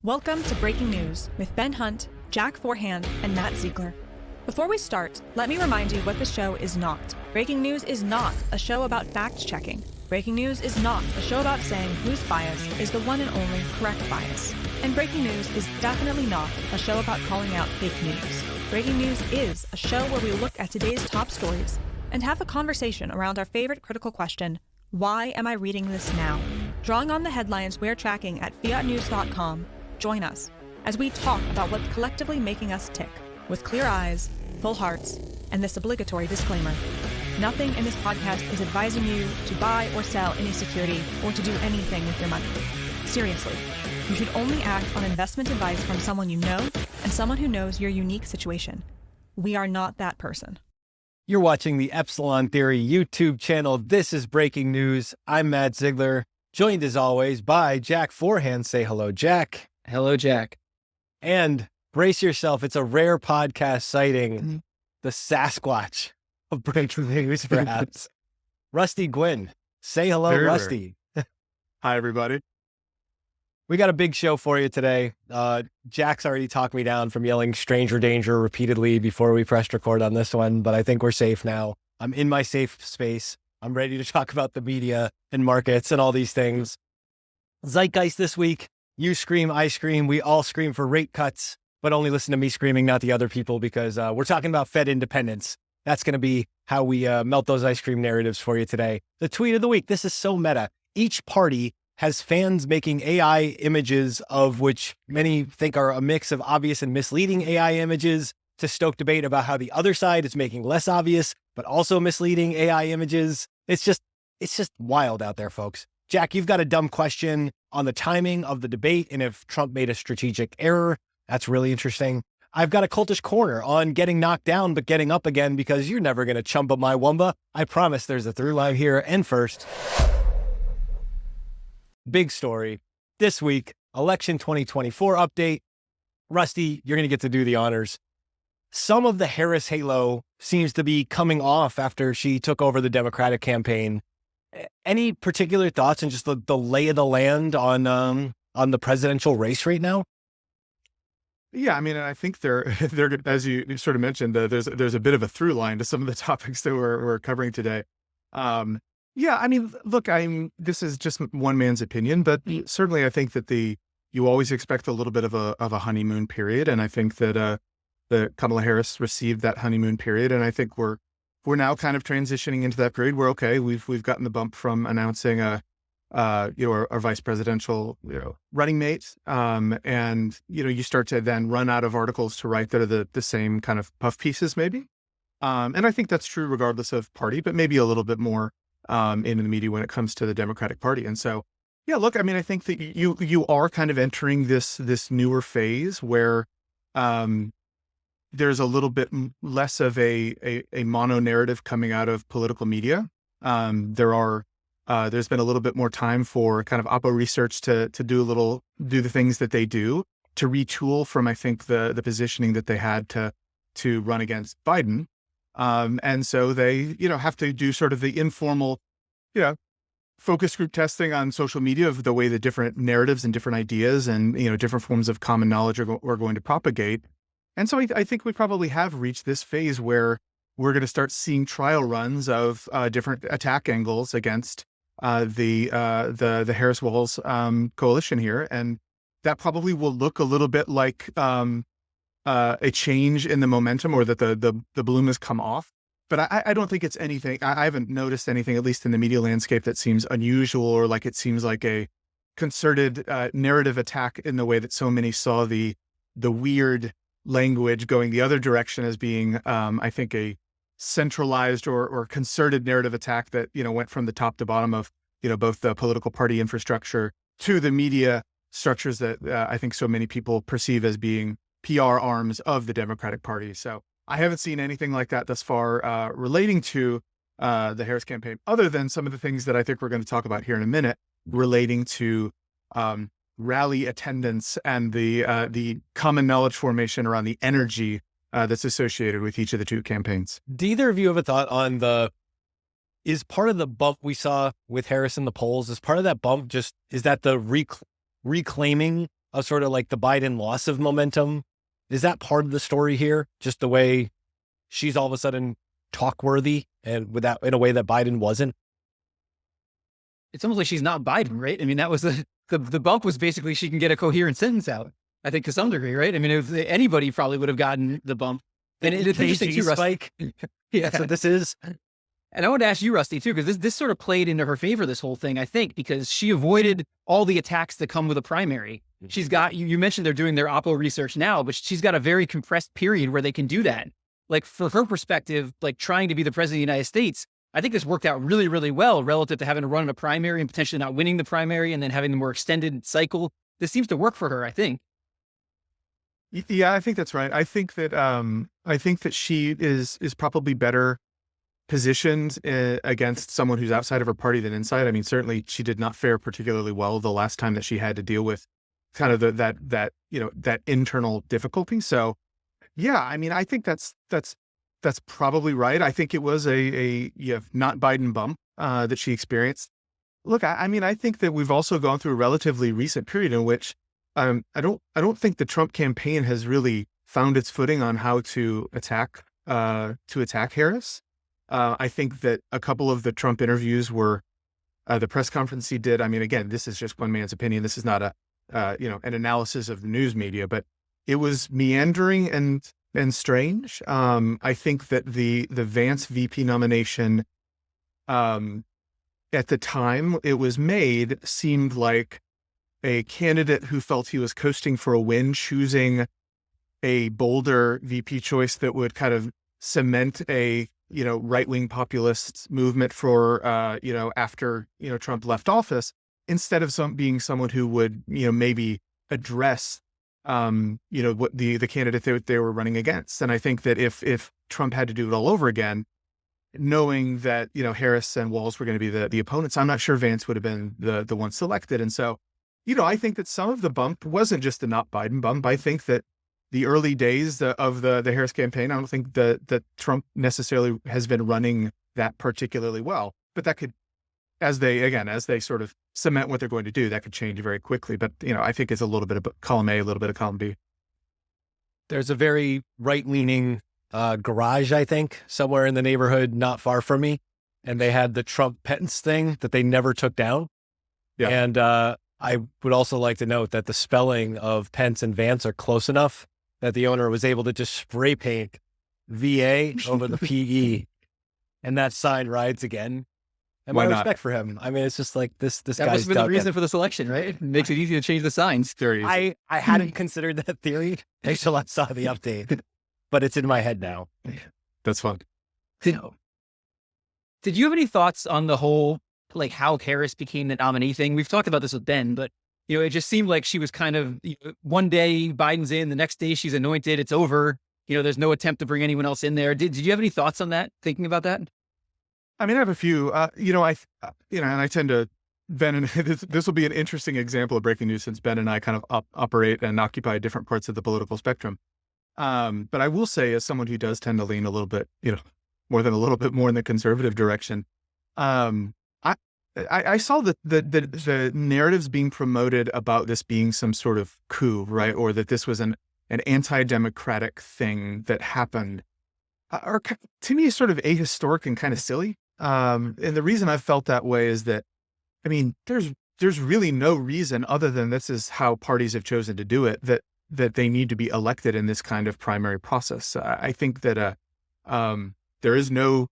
Welcome to Breaking News with Ben Hunt, Jack Forehand, and Matt Ziegler. Before we start, let me remind you what the show is not. Breaking News is not a show about fact-checking. Breaking News is not a show about saying whose bias is the one and only correct bias. And Breaking News is definitely not a show about calling out fake news. Breaking News is a show where we look at today's top stories and have a conversation around our favorite critical question, why am I reading this now? Drawing on the headlines we're tracking at fiatnews.com, join us as we talk about what's collectively making us tick, with clear eyes, full hearts, and this obligatory disclaimer. Nothing in this podcast is advising you to buy or sell any security or to do anything with your money. Seriously, you should only act on investment advice from someone you know and someone who knows your unique situation. We are not that person. You're watching the Epsilon Theory YouTube channel. This is Breaking News. I'm Matt Ziegler, joined as always by Jack Forehand. Say hello, Jack. Hello, Jack. And brace yourself. It's a rare podcast sighting, the Sasquatch of Breaking News, perhaps. Rusty Guinn. Say hello, Very Rusty. Hi, everybody. We got a big show for you today. Jack's already talked me down from yelling stranger danger repeatedly before we pressed record on this one, but I think we're safe now. I'm in my safe space. I'm ready to talk about the media and markets and all these things. Zeitgeist this week. You scream, I scream. We all scream for rate cuts, but only listen to me screaming, not the other people, because we're talking about Fed independence. That's going to be how we melt those ice cream narratives for you today. The tweet of the week. This is so meta. Each party has fans making AI images, of which many think are a mix of obvious and misleading AI images, to stoke debate about how the other side is making less obvious, but also misleading AI images. It's just wild out there, folks. Jack, you've got a dumb question on the timing of the debate and if Trump made a strategic error. That's really interesting. I've got a Cultish Corner on getting knocked down but getting up again, because you're never going to Chumbawamba. I promise there's a through line here. And first, big story this week, election 2024 update. Rusty, you're going to get to do the honors. Some of the Harris halo seems to be coming off after she took over the Democratic campaign. Any particular thoughts on just the lay of the land on the presidential race right now? Yeah, I mean, I think they're as you sort of mentioned, there's a bit of a through line to some of the topics that we're covering today. Yeah, I mean, look, this is just one man's opinion, but certainly I think that you always expect a little bit of a honeymoon period, and I think that Kamala Harris received that honeymoon period, and I think we're now kind of transitioning into that period where, okay, we've gotten the bump from announcing our vice presidential, running mate. And, you start to then run out of articles to write that are the same kind of puff pieces, maybe. And I think that's true regardless of party, but maybe a little bit more in the media when it comes to the Democratic Party. And so, yeah, look, I mean, I think that you are kind of entering this newer phase where, there's a little bit less of a mono narrative coming out of political media. There's been a little bit more time for kind of oppo research to do the things that they do to retool from, I think, the positioning that they had to run against Biden. And so they, have to do sort of the informal, focus group testing on social media of the way the different narratives and different ideas and, different forms of common knowledge are going to propagate. And so I think we probably have reached this phase where we're going to start seeing trial runs of different attack angles against the Harris-Walz coalition here, and that probably will look a little bit like a change in the momentum, or that the bloom has come off. But I don't think it's anything. I haven't noticed anything, at least in the media landscape, that seems unusual or like it seems like a concerted narrative attack in the way that so many saw the weird language going the other direction as being, I think, a centralized or concerted narrative attack that, went from the top to bottom of, both the political party infrastructure to the media structures that I think so many people perceive as being PR arms of the Democratic Party. So I haven't seen anything like that thus far relating to the Harris campaign, other than some of the things that I think we're going to talk about here in a minute relating to rally attendance and the common knowledge formation around the energy that's associated with each of the two campaigns. Do either of you have a thought on is part of the bump we saw with Harris in the polls, is part of that bump is that the reclaiming of sort of like the Biden loss of momentum? Is that part of the story here? Just the way she's all of a sudden talk worthy and without in a way that Biden wasn't? It's almost like she's not Biden, right? I mean, that was the bump was basically she can get a coherent sentence out, I think, to some degree, right? I mean, if anybody probably would have gotten the bump. And it's interesting too, Rusty. Yeah. That's what this is. And I want to ask you, Rusty, too, because this sort of played into her favor, this whole thing, I think, because she avoided all the attacks that come with a primary. She's got, you mentioned they're doing their Oppo research now, but she's got a very compressed period where they can do that. Like, for her perspective, like trying to be the president of the United States, I think this worked out really, really well relative to having to run in a primary and potentially not winning the primary and then having the more extended cycle. This seems to work for her, I think. Yeah, I think that's right. I think that she is probably better positioned against someone who's outside of her party than inside. I mean, certainly she did not fare particularly well the last time that she had to deal with kind of that internal difficulty. So yeah, I mean, I think that's probably right. I think it was a not Biden bump that she experienced. Look, I mean, I think that we've also gone through a relatively recent period in which I don't think the Trump campaign has really found its footing on how to attack Harris. I think that a couple of the Trump interviews were the press conference he did. I mean, again, this is just one man's opinion. This is not an analysis of the news media, but it was meandering and strange. I think that the Vance VP nomination, at the time it was made, seemed like a candidate who felt he was coasting for a win, choosing a bolder VP choice that would kind of cement a right-wing populist movement for after Trump left office, instead of being someone who would maybe address what the candidate they were running against. And I think that if Trump had to do it all over again, knowing that Harris and Walz were going to be the opponents, I'm not sure Vance would have been the one selected. And so I think that some of the bump wasn't just a not Biden bump. I think that the early days of the Harris campaign, I don't think that Trump necessarily has been running that particularly well. But that could, as they sort of cement what they're going to do, that could change very quickly. But, I think it's a little bit of column A, a little bit of column B. There's a very right-leaning garage, I think, somewhere in the neighborhood not far from me. And they had the Trump Pence thing that they never took down. Yeah. And I would also like to note that the spelling of Pence and Vance are close enough that the owner was able to just spray paint VA over the PE, and that sign rides again. And my respect for him. I mean, it's just like this that guy's must have been the reason for the selection, right? It makes it easy to change the signs. I hadn't considered that theory until I saw the update, but it's in my head now. That's fun. Did you have any thoughts on the whole, like, how Harris became the nominee thing? We've talked about this with Ben, but it just seemed like she was kind of, one day Biden's in, the next day she's anointed, it's over. There's no attempt to bring anyone else in there. Did you have any thoughts on that, thinking about that? I mean, I have a few, and I tend to, Ben, and this will be an interesting example of breaking news, since Ben and I kind of operate and occupy different parts of the political spectrum. But I will say, as someone who does tend to lean a little bit, more than a little bit more in the conservative direction, I saw the narratives being promoted about this being some sort of coup, right? Or that this was an anti-democratic thing that happened, are to me sort of ahistoric and kind of silly. And the reason I felt that way is that, I mean, there's really no reason, other than this is how parties have chosen to do it, that they need to be elected in this kind of primary process. I think that there is no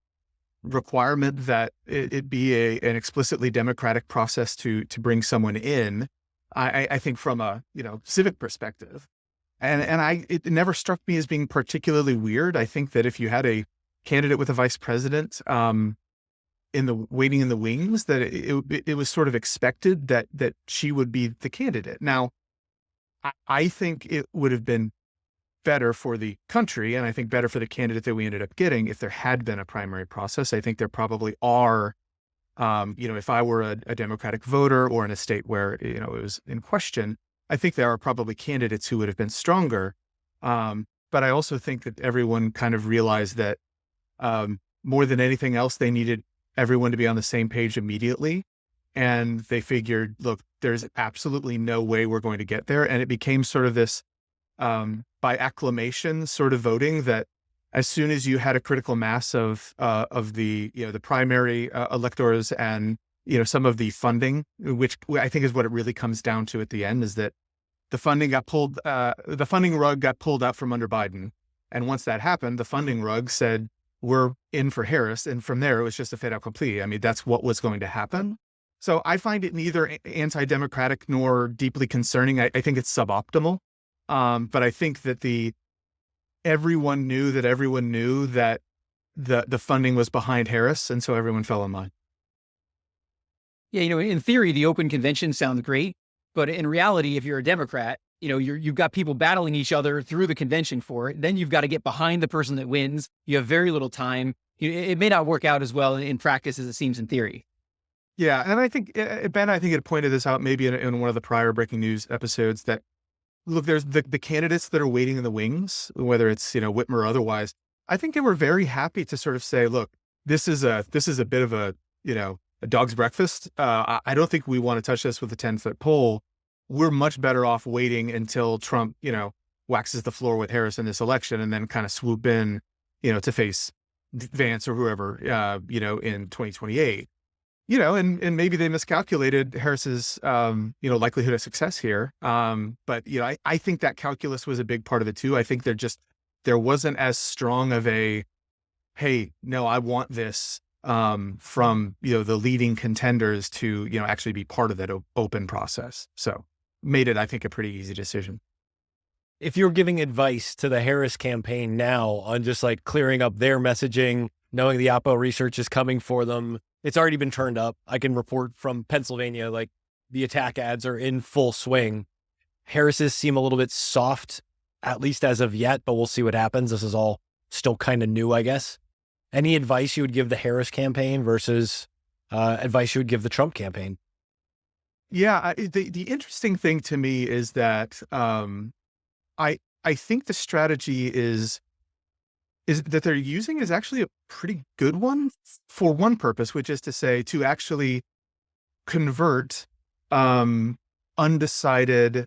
requirement that it be an explicitly democratic process to bring someone in. I think from a civic perspective, and it never struck me as being particularly weird. I think that if you had a candidate with a vice president waiting in the wings, that it was sort of expected that she would be the candidate. Now, I think it would have been better for the country, and I think better for the candidate that we ended up getting, if there had been a primary process. I think there probably are, if I were a Democratic voter or in a state where, it was in question, I think there are probably candidates who would have been stronger. But I also think that everyone kind of realized that more than anything else, they needed everyone to be on the same page immediately. And they figured, look, there's absolutely no way we're going to get there. And it became sort of this by acclamation sort of voting that as soon as you had a critical mass of the, the primary electors and, some of the funding, which I think is what it really comes down to at the end, is that the funding rug got pulled out from under Biden. And once that happened, the funding rug said, we're in for Harris. And from there, it was just a fait accompli. I mean, that's what was going to happen. So I find it neither anti-democratic nor deeply concerning. I think it's suboptimal. But I think that everyone knew that the funding was behind Harris. And so everyone fell in line. Yeah, in theory, the open convention sounds great. But in reality, if you're a Democrat, you've got people battling each other through the convention for it. Then you've got to get behind the person that wins. You have very little time. It may not work out as well in practice as it seems in theory. Yeah. And I think, Ben, had pointed this out maybe in one of the prior breaking news episodes that, look, there's the candidates that are waiting in the wings, whether it's, Whitmer or otherwise. I think they were very happy to sort of say, look, this is a bit of a dog's breakfast. I don't think we want to touch this with a 10-foot pole. We're much better off waiting until Trump, waxes the floor with Harris in this election and then kind of swoop in, to face Vance or whoever, in 2028. And maybe they miscalculated Harris's, likelihood of success here. But, I think that calculus was a big part of it too. I think there wasn't as strong of a, hey, no, I want this, from, the leading contenders to, actually be part of that open process. So made it, I think, a pretty easy decision. If you're giving advice to the Harris campaign now on just like clearing up their messaging, knowing the Oppo research is coming for them, it's already been turned up. I can report from Pennsylvania, like the attack ads are in full swing. Harris's seem a little bit soft, at least as of yet, but we'll see what happens. This is all still kind of new, I guess. Any advice you would give the Harris campaign versus advice you would give the Trump campaign? Yeah, the interesting thing to me is that I think the strategy is that they're using is actually a pretty good one for one purpose, which is to say to actually convert undecided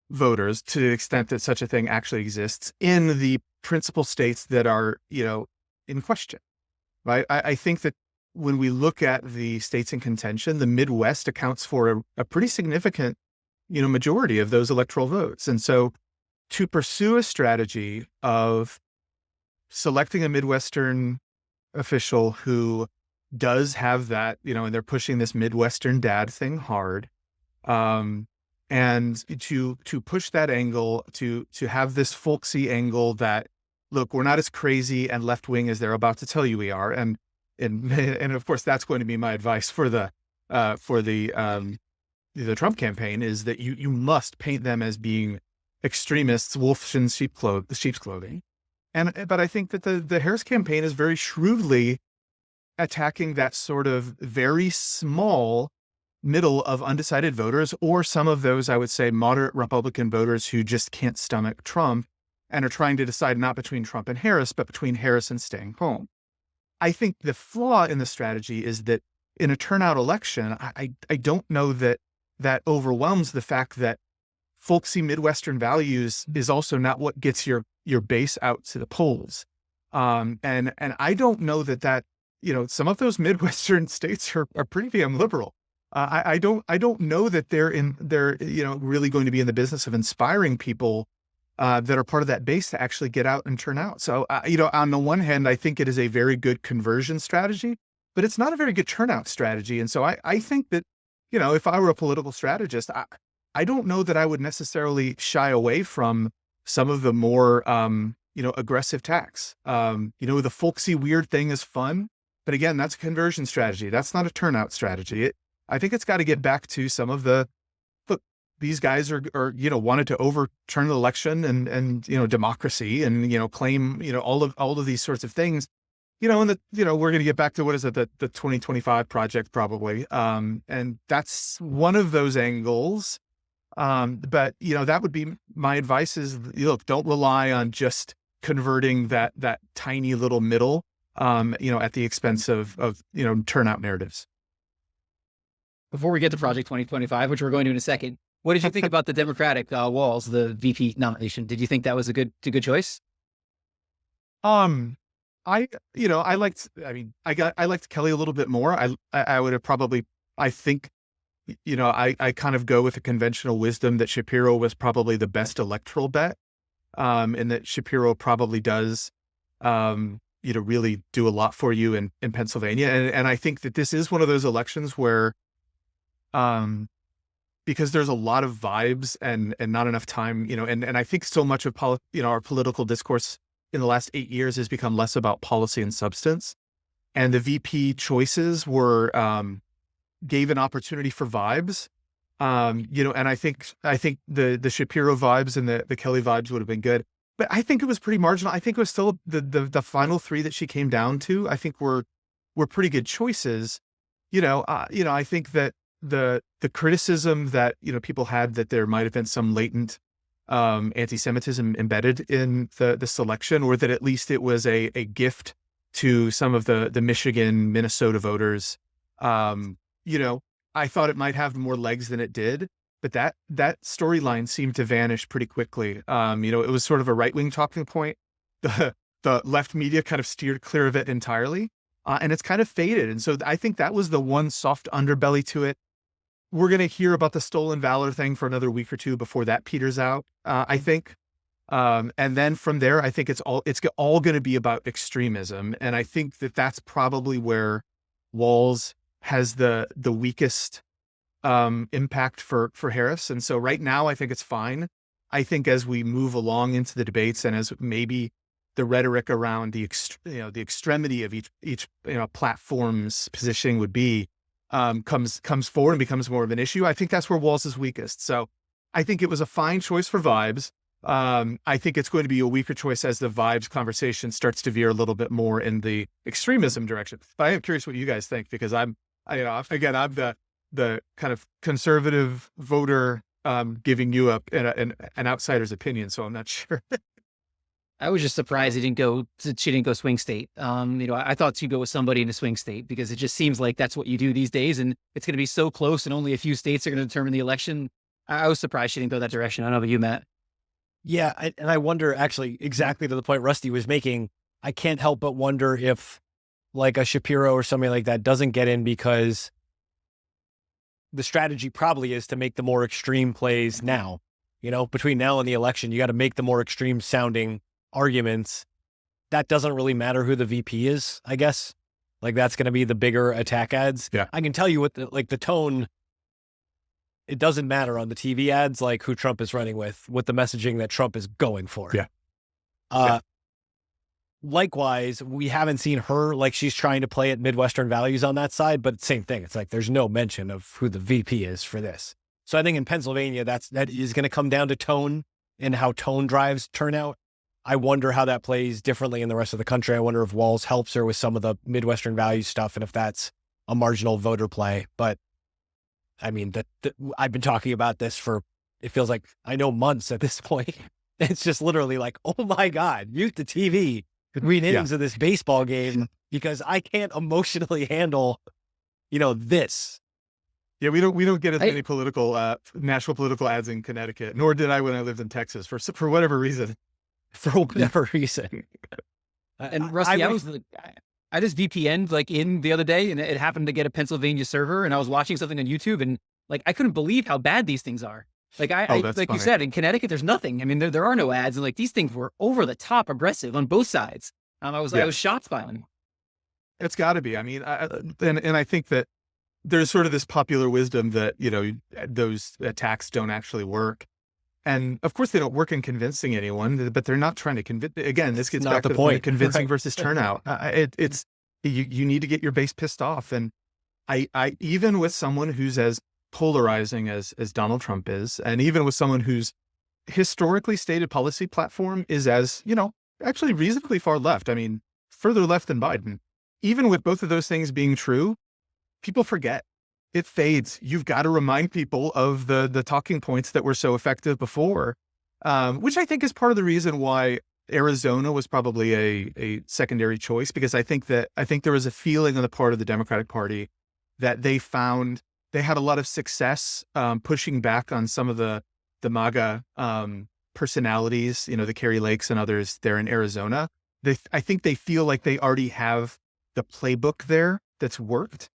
voters to the extent that such a thing actually exists in the principal states that are, in question, right? I think that when we look at the states in contention, the Midwest accounts for a pretty significant, majority of those electoral votes. And so to pursue a strategy of selecting a Midwestern official who does have that, and they're pushing this Midwestern dad thing hard, and to push that angle, to have this folksy angle that, look, we're not as crazy and left wing as they're about to tell you we are, and of course that's going to be my advice for the Trump campaign, is that you must paint them as being extremists, wolves in sheep's clothing. But I think that the Harris campaign is very shrewdly attacking that sort of very small middle of undecided voters, or some of those, I would say, moderate Republican voters who just can't stomach Trump and are trying to decide not between Trump and Harris, but between Harris and staying home. I think the flaw in the strategy is that in a turnout election, I don't know that overwhelms the fact that folksy Midwestern values is also not what gets your base out to the polls. And I don't know that some of those Midwestern states are pretty damn liberal. I don't know that they're really going to be in the business of inspiring people that are part of that base to actually get out and turn out. So, on the one hand, I think it is a very good conversion strategy, but it's not a very good turnout strategy. And so I think that, if I were a political strategist, I don't know that I would necessarily shy away from some of the more, aggressive tacks. The folksy weird thing is fun, but again, that's a conversion strategy. That's not a turnout strategy. I think it's got to get back to some of the, look, these guys are wanted to overturn the election and democracy and, claim, all of these sorts of things, and we're going to get back to, what is it, the 2025 project probably. And that's one of those angles. But that would be my advice is, look, don't rely on just converting that tiny little middle, at the expense of turnout narratives. before we get to Project 2025, which we're going to in a second, what did you think about the Democratic Walz, the VP nomination? Did you think that was a good choice? I liked Kelly a little bit more. I would have probably, I think, I kind of go with the conventional wisdom that Shapiro was probably the best electoral bet, and that Shapiro probably does, really do a lot for you in Pennsylvania. And I think that this is one of those elections where, because there's a lot of vibes and not enough time, and I think so much of our political discourse in the last 8 years has become less about policy and substance. And the VP choices were, gave an opportunity for vibes. And I think the Shapiro vibes and the Kelly vibes would have been good, but I think it was pretty marginal. I think it was still the final three that she came down to, I think were pretty good choices. I think that the criticism that, people had that there might've been some latent, anti-Semitism embedded in the selection, or that at least it was a gift to some of the Michigan, Minnesota voters. I thought it might have more legs than it did, but that storyline seemed to vanish pretty quickly. It was sort of a right-wing talking point. The left media kind of steered clear of it entirely, and it's kind of faded. And so I think that was the one soft underbelly to it. We're going to hear about the stolen valor thing for another week or two before that peters out, I think. And then from there, I think it's all going to be about extremism. And I think that that's probably where Walz has the weakest impact for Harris. And so right now, I think it's fine. I think as we move along into the debates, and as maybe the rhetoric around the extremity of each platform's positioning would be, comes forward and becomes more of an issue, I think that's where Walz is weakest. So I think it was a fine choice for vibes. I think it's going to be a weaker choice as the vibes conversation starts to veer a little bit more in the extremism direction. But I am curious what you guys think, because I'm the kind of conservative voter, giving you an outsider's opinion. So I'm not sure. I was just surprised she didn't go swing state. I thought she'd go with somebody in a swing state, because it just seems like that's what you do these days. And it's going to be so close, and only a few states are going to determine the election. I was surprised she didn't go that direction. I don't know about you, Matt. Yeah. And I wonder, actually, exactly to the point Rusty was making, I can't help but wonder if like a Shapiro or somebody like that doesn't get in because the strategy probably is to make the more extreme plays now. Between now and the election, you got to make the more extreme sounding arguments. That doesn't really matter who the VP is, I guess. Like, that's going to be the bigger attack ads. Yeah. I can tell you what the tone, it doesn't matter on the TV ads, like who Trump is running with the messaging that Trump is going for. Yeah. Likewise, we haven't seen her, like, she's trying to play at Midwestern values on that side, but same thing. It's like, there's no mention of who the VP is for this. So I think in Pennsylvania, that is going to come down to tone and how tone drives turnout. I wonder how that plays differently in the rest of the country. I wonder if Walz helps her with some of the Midwestern value stuff, and if that's a marginal voter play. But I mean, I've been talking about this for, it feels like, I know, months at this point. It's just literally like, oh my God, mute the TV, read innings of this baseball game, because I can't emotionally handle, this. Yeah, we don't get as many national political ads in Connecticut, nor did I when I lived in Texas for whatever reason. For whatever reason. And Rusty, I just VPN'd in the other day, and it happened to get a Pennsylvania server, and I was watching something on YouTube, and I couldn't believe how bad these things are. Like you said, in Connecticut, there's nothing. I mean, there are no ads, and these things were over the top aggressive on both sides. I was shocked by them. It's got to be. I mean, and I think that there's sort of this popular wisdom that those attacks don't actually work. And of course, they don't work in convincing anyone, but they're not trying to convince. Again, this gets back to the point: convincing versus turnout. It's you need to get your base pissed off. And I even with someone who's as polarizing as Donald Trump is, and even with someone whose historically stated policy platform is as actually reasonably far left. I mean, further left than Biden. Even with both of those things being true, people forget. It fades. You've got to remind people of the talking points that were so effective before, which I think is part of the reason why Arizona was probably a secondary choice, because I think there was a feeling on the part of the Democratic Party that they found they had a lot of success pushing back on some of the MAGA personalities, the Kerry Lakes and others there in Arizona. I think they feel like they already have the playbook there that's worked.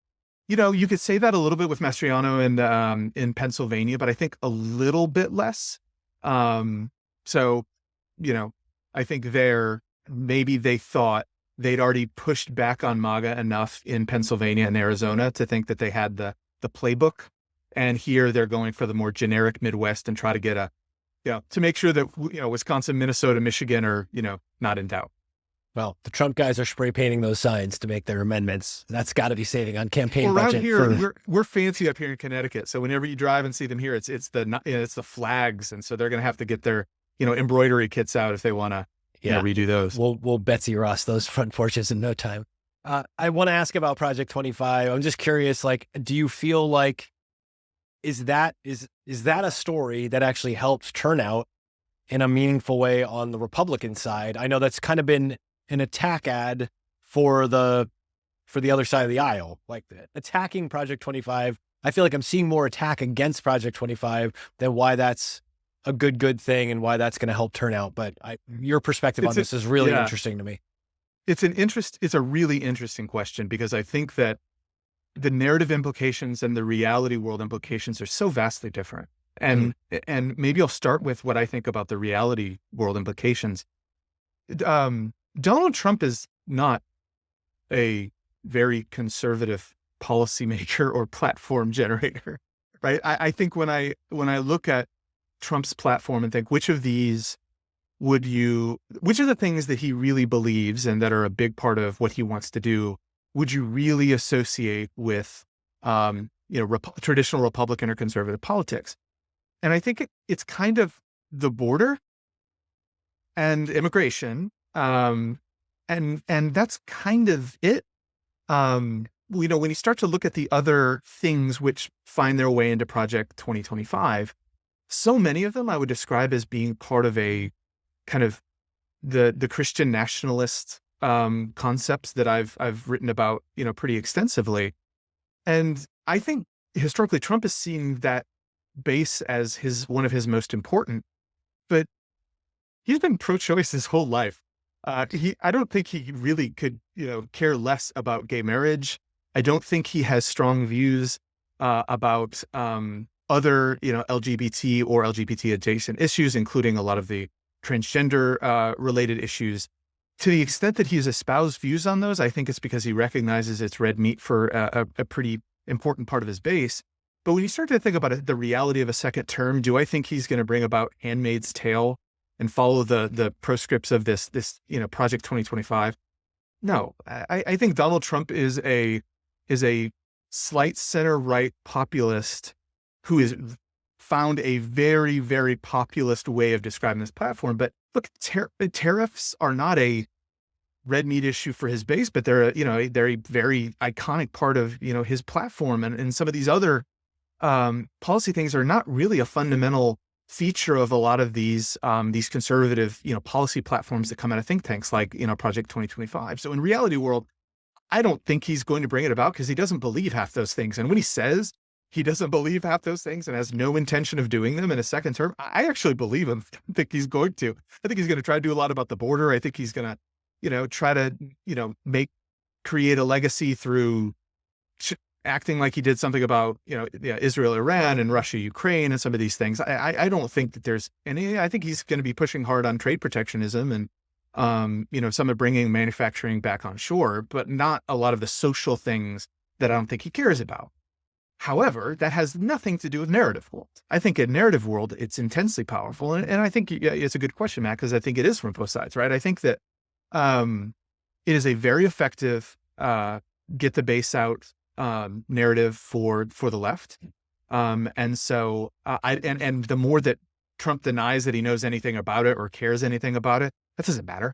You could say that a little bit with Mastriano and in Pennsylvania, but I think a little bit less. So, I think maybe they thought they'd already pushed back on MAGA enough in Pennsylvania and Arizona to think that they had the playbook. And here they're going for the more generic Midwest and try to get to make sure that, Wisconsin, Minnesota, Michigan are, not in doubt. Well, the Trump guys are spray painting those signs to make their amendments. That's got to be saving on campaign budget. Around here, we're fancy up here in Connecticut. So whenever you drive and see them here, it's the flags, and so they're going to have to get their embroidery kits out if they want to redo those. We'll Betsy Ross those front porches in no time. I want to ask about Project 25. I'm just curious, do you feel like is that a story that actually helps turnout in a meaningful way on the Republican side? I know that's kind of been an attack ad for the other side of the aisle, attacking Project 25. I feel like I'm seeing more attack against Project 25 than why that's a good thing and why that's going to help turnout. But your perspective on this is really interesting to me. It's a really interesting question, because I think that the narrative implications and the reality world implications are so vastly different. And maybe I'll start with what I think about the reality world implications. Donald Trump is not a very conservative policymaker or platform generator, right? I think when I look at Trump's platform and think, which of these which are the things that he really believes and that are a big part of what he wants to do, would you really associate with, traditional Republican or conservative politics? And I think it's kind of the border and immigration. And that's kind of it. When you start to look at the other things which find their way into Project 2025, so many of them I would describe as being part of a kind of the Christian nationalist concepts that I've written about, pretty extensively. And I think historically Trump has seen that base as one of his most important, but he's been pro-choice his whole life. I don't think he really could, care less about gay marriage. I don't think he has strong views about other, LGBT or LGBT adjacent issues, including a lot of the transgender related issues. To the extent that he's espoused views on those, I think it's because he recognizes it's red meat for a pretty important part of his base. But when you start to think about it, the reality of a second term, do I think he's going to bring about Handmaid's Tale and follow the proscripts of this Project 2025? No, I think Donald Trump is a slight center-right populist who has found a very, very populist way of describing this platform. But look, tariffs are not a red meat issue for his base, but they're a very iconic part of his platform, and some of these other policy things are not really a fundamental feature of a lot of these conservative policy platforms that come out of think tanks like Project 2025. So in reality world, I don't think he's going to bring it about because he doesn't believe half those things. And when he says he doesn't believe half those things and has no intention of doing them in a second term, I actually believe him. I think he's going to. I think he's going to try to do a lot about the border. I think he's going to, try to, create a legacy through acting like he did something about, Israel, Iran, and Russia, Ukraine, and some of these things. I don't think that there's any. I think he's going to be pushing hard on trade protectionism and, some of bringing manufacturing back on shore, but not a lot of the social things that I don't think he cares about. However, that has nothing to do with narrative world. I think in narrative world, it's intensely powerful. And I think it's a good question, Matt, because I think it is from both sides, right? I think that it is a very effective get the base out narrative for the left. And so and the more that Trump denies that he knows anything about it or cares anything about it, that doesn't matter.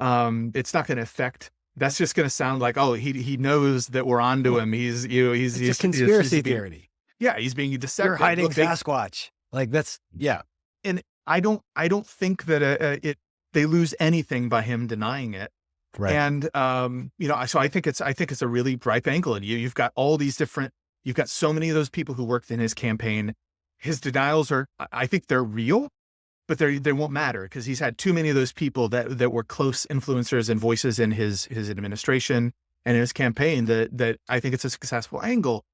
It's not going to affect. That's just going to sound like, oh, he knows that we're onto him. He's a conspiracy theory. Yeah, he's being deceptive. You're hiding Sasquatch. Yeah. And I don't think that they lose anything by him denying it. Right. And so I think it's a really ripe angle, and you've got all these different You've got so many of those people who worked in his campaign. His denials are, I think they're real, but they won't matter because he's had too many of those people that were close influencers and voices in his administration and in his campaign that I think it's a successful angle.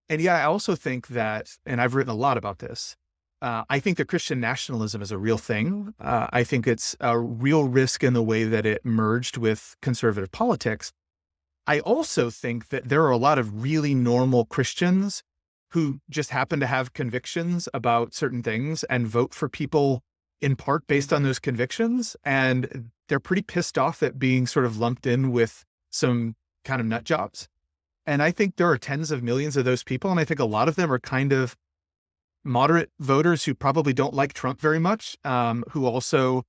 And yeah, I also think that, and I've written a lot about this, I think that Christian nationalism is a real thing. I think it's a real risk in the way that it merged with conservative politics. I also think that there are a lot of really normal Christians who just happen to have convictions about certain things and vote for people in part based on those convictions. And they're pretty pissed off at being sort of lumped in with some kind of nut jobs. And I think there are tens of millions of those people. And I think a lot of them are kind of moderate voters who probably don't like Trump very much, who also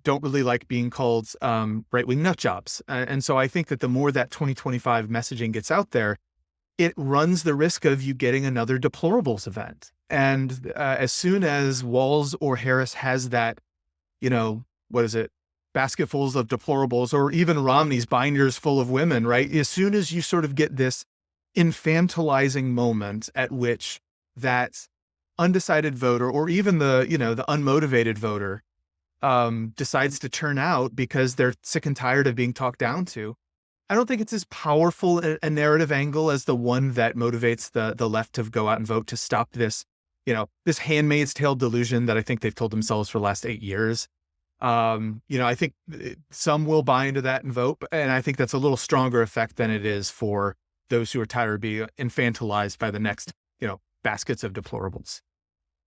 don't really like being called right-wing nut jobs. And so I think that the more that 2025 messaging gets out there, it runs the risk of you getting another deplorables event. And as soon as Walz or Harris has that, basketfuls of deplorables, or even Romney's binders full of women, right? As soon as you sort of get this infantilizing moment at which that undecided voter, or even the unmotivated voter, decides to turn out because they're sick and tired of being talked down to, I don't think it's as powerful a narrative angle as the one that motivates the left to go out and vote to stop this, this Handmaid's Tale delusion that I think they've told themselves for the last 8 years. I think some will buy into that and vote, and I think that's a little stronger effect than it is for those who are tired of being infantilized by the next, baskets of deplorables.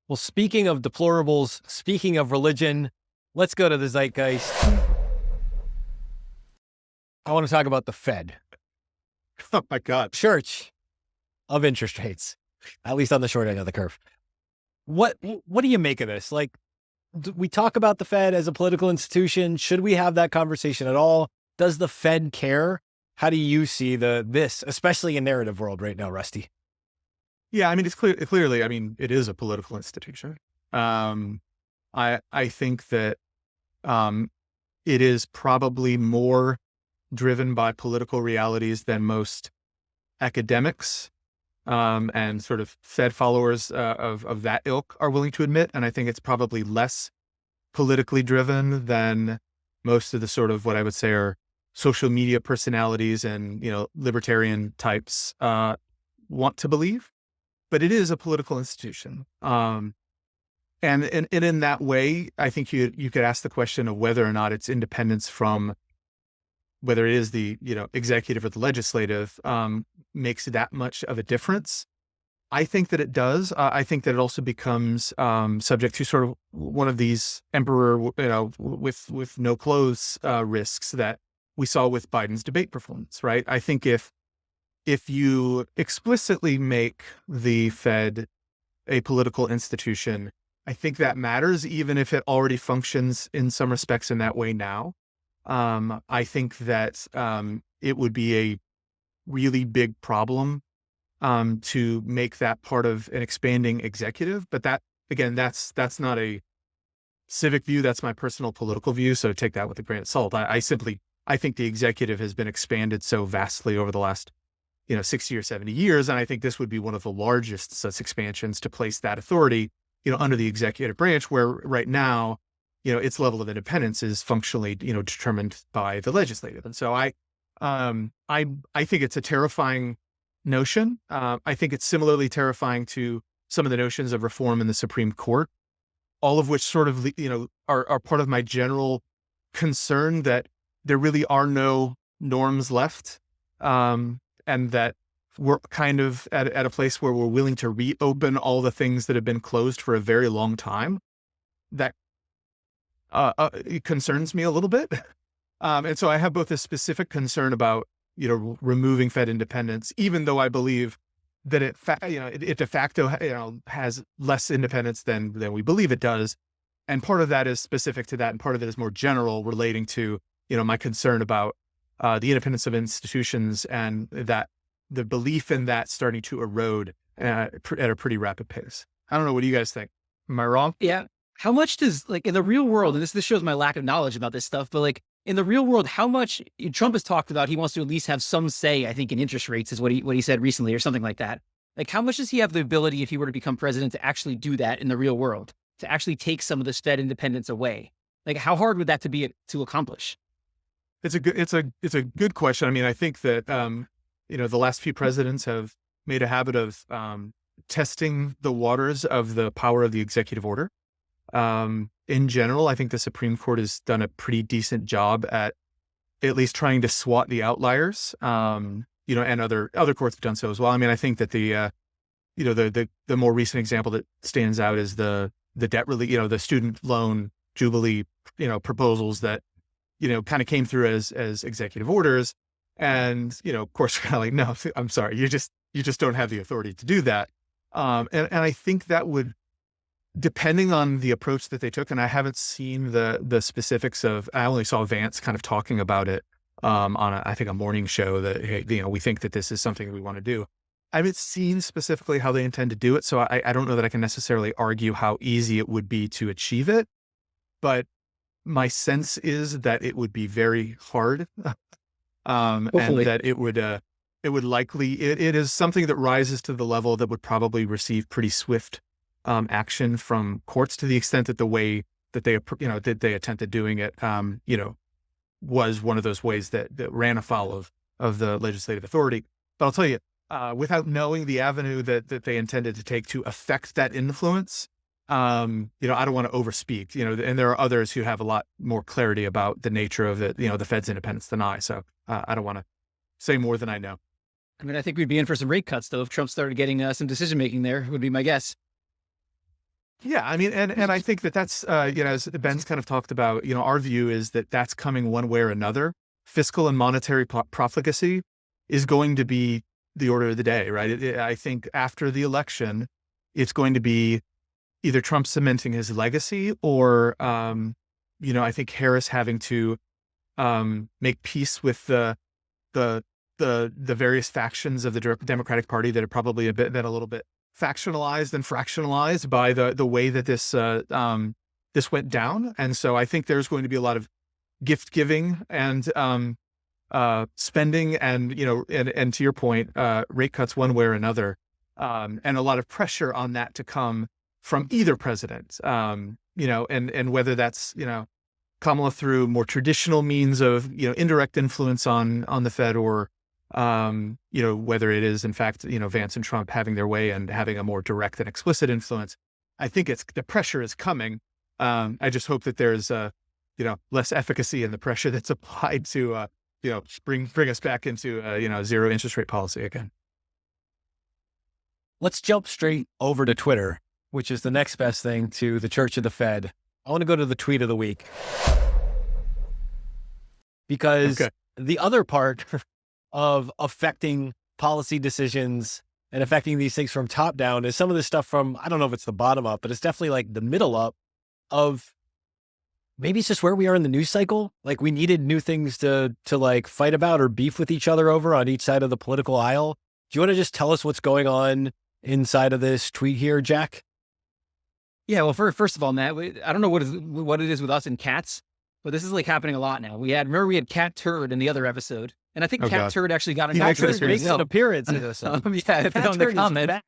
Well, speaking of deplorables, speaking of religion, let's go to the Zeitgeist. I want to talk about the Fed. Oh my God. Church of interest rates, at least on the short end of the curve. What do you make of this? Like, we talk about the Fed as a political institution. Should we have that conversation at all? Does the Fed care? How do you see this, especially in narrative world right now, Rusty? Yeah, I mean, it's clearly, it is a political institution. I think that it is probably more driven by political realities than most academics and sort of Fed followers of that ilk are willing to admit. And I think it's probably less politically driven than most of the sort of what I would say are social media personalities and, libertarian types want to believe. But it is a political institution. And in that way, I think you could ask the question of whether or not its independence from whether it is the executive or the legislative makes that much of a difference. I think that it does. I think that it also becomes subject to sort of one of these emperor, with no clothes risks that we saw with Biden's debate performance, right? I think if you explicitly make the Fed a political institution, I think that matters, even if it already functions in some respects in that way now. I think that it would be a really big problem to make that part of an expanding executive. But that, again, that's not a civic view. That's my personal political view. So take that with a grain of salt. I think the executive has been expanded so vastly over the last 60 or 70 years. And I think this would be one of the largest such expansions to place that authority, under the executive branch, where right now, its level of independence is functionally, determined by the legislative. And so I think it's a terrifying notion. I think it's similarly terrifying to some of the notions of reform in the Supreme Court, all of which sort of, are part of my general concern that there really are no norms left. And that we're kind of at a place where we're willing to reopen all the things that have been closed for a very long time. That it concerns me a little bit. And so I have both a specific concern about, removing Fed independence, even though I believe that it de facto, has less independence than we believe it does. And part of that is specific to that. And part of it is more general, relating to, my concern about the independence of institutions and that the belief in that starting to erode at a pretty rapid pace. I don't know. What do you guys think? Am I wrong? Yeah. How much does, in the real world, and this shows my lack of knowledge about this stuff, but in the real world, how much Trump has talked about, he wants to at least have some say, I think, in interest rates is what he said recently or something like that. Like, how much does he have the ability, if he were to become president, to actually do that in the real world, to actually take some of this Fed independence away? Like, how hard would that to accomplish? It's a good question. I mean, I think that the last few presidents have made a habit of testing the waters of the power of the executive order. In general, I think the Supreme Court has done a pretty decent job at least trying to swat the outliers. And other courts have done so as well. I mean, I think that the more recent example that stands out is the debt relief, the student loan jubilee, proposals that kind of came through as executive orders. And, of course, we're kind of like, no, I'm sorry, you just don't have the authority to do that. And I think that would, depending on the approach that they took, and I haven't seen the specifics of, I only saw Vance kind of talking about it on I think a morning show that, hey, we think that this is something we want to do. I haven't seen specifically how they intend to do it. So I don't know that I can necessarily argue how easy it would be to achieve it, but my sense is that it would be very hard. And that it would likely, it is something that rises to the level that would probably receive pretty swift action from courts, to the extent that the way that they attempted doing it, was one of those ways that ran afoul of the legislative authority. But I'll tell you, without knowing the avenue that they intended to take to affect that influence, I don't want to overspeak, and there are others who have a lot more clarity about the nature of it, the Fed's independence than I. So I don't want to say more than I know. I mean, I think we'd be in for some rate cuts, though, if Trump started getting some decision-making there, would be my guess. Yeah, I mean, and I think that's, as Ben's kind of talked about, our view is that that's coming one way or another. Fiscal and monetary profligacy is going to be the order of the day, right? I think after the election, it's going to be either Trump cementing his legacy or, I think Harris having to make peace with the various factions of the Democratic Party that have probably been a little bit factionalized and fractionalized by the way that this went down. And so I think there's going to be a lot of gift giving and spending and to your point, rate cuts one way or another, and a lot of pressure on that to come from either president, and whether that's, Kamala through more traditional means of, indirect influence on the Fed, or, whether it is in fact, Vance and Trump having their way and having a more direct and explicit influence. I think the pressure is coming. I just hope that there's less efficacy in the pressure that's applied to, bring us back into, zero interest rate policy again. Let's jump straight over to Twitter, which is the next best thing to the Church of the Fed. I want to go to the tweet of the week, because the other part of affecting policy decisions and affecting these things from top down is some of this stuff from, I don't know if it's the bottom up, but it's definitely like the middle up of, maybe it's just where we are in the news cycle. Like, we needed new things to like fight about or beef with each other over on each side of the political aisle. Do you want to just tell us what's going on inside of this tweet here, Jack? Yeah, well, first of all, Matt, I don't know what it is with us and cats, but this is like happening a lot now. Remember we had Cat Turd in the other episode, and I think Cat Turd actually got an appearance in this. Yeah, it's on the comment.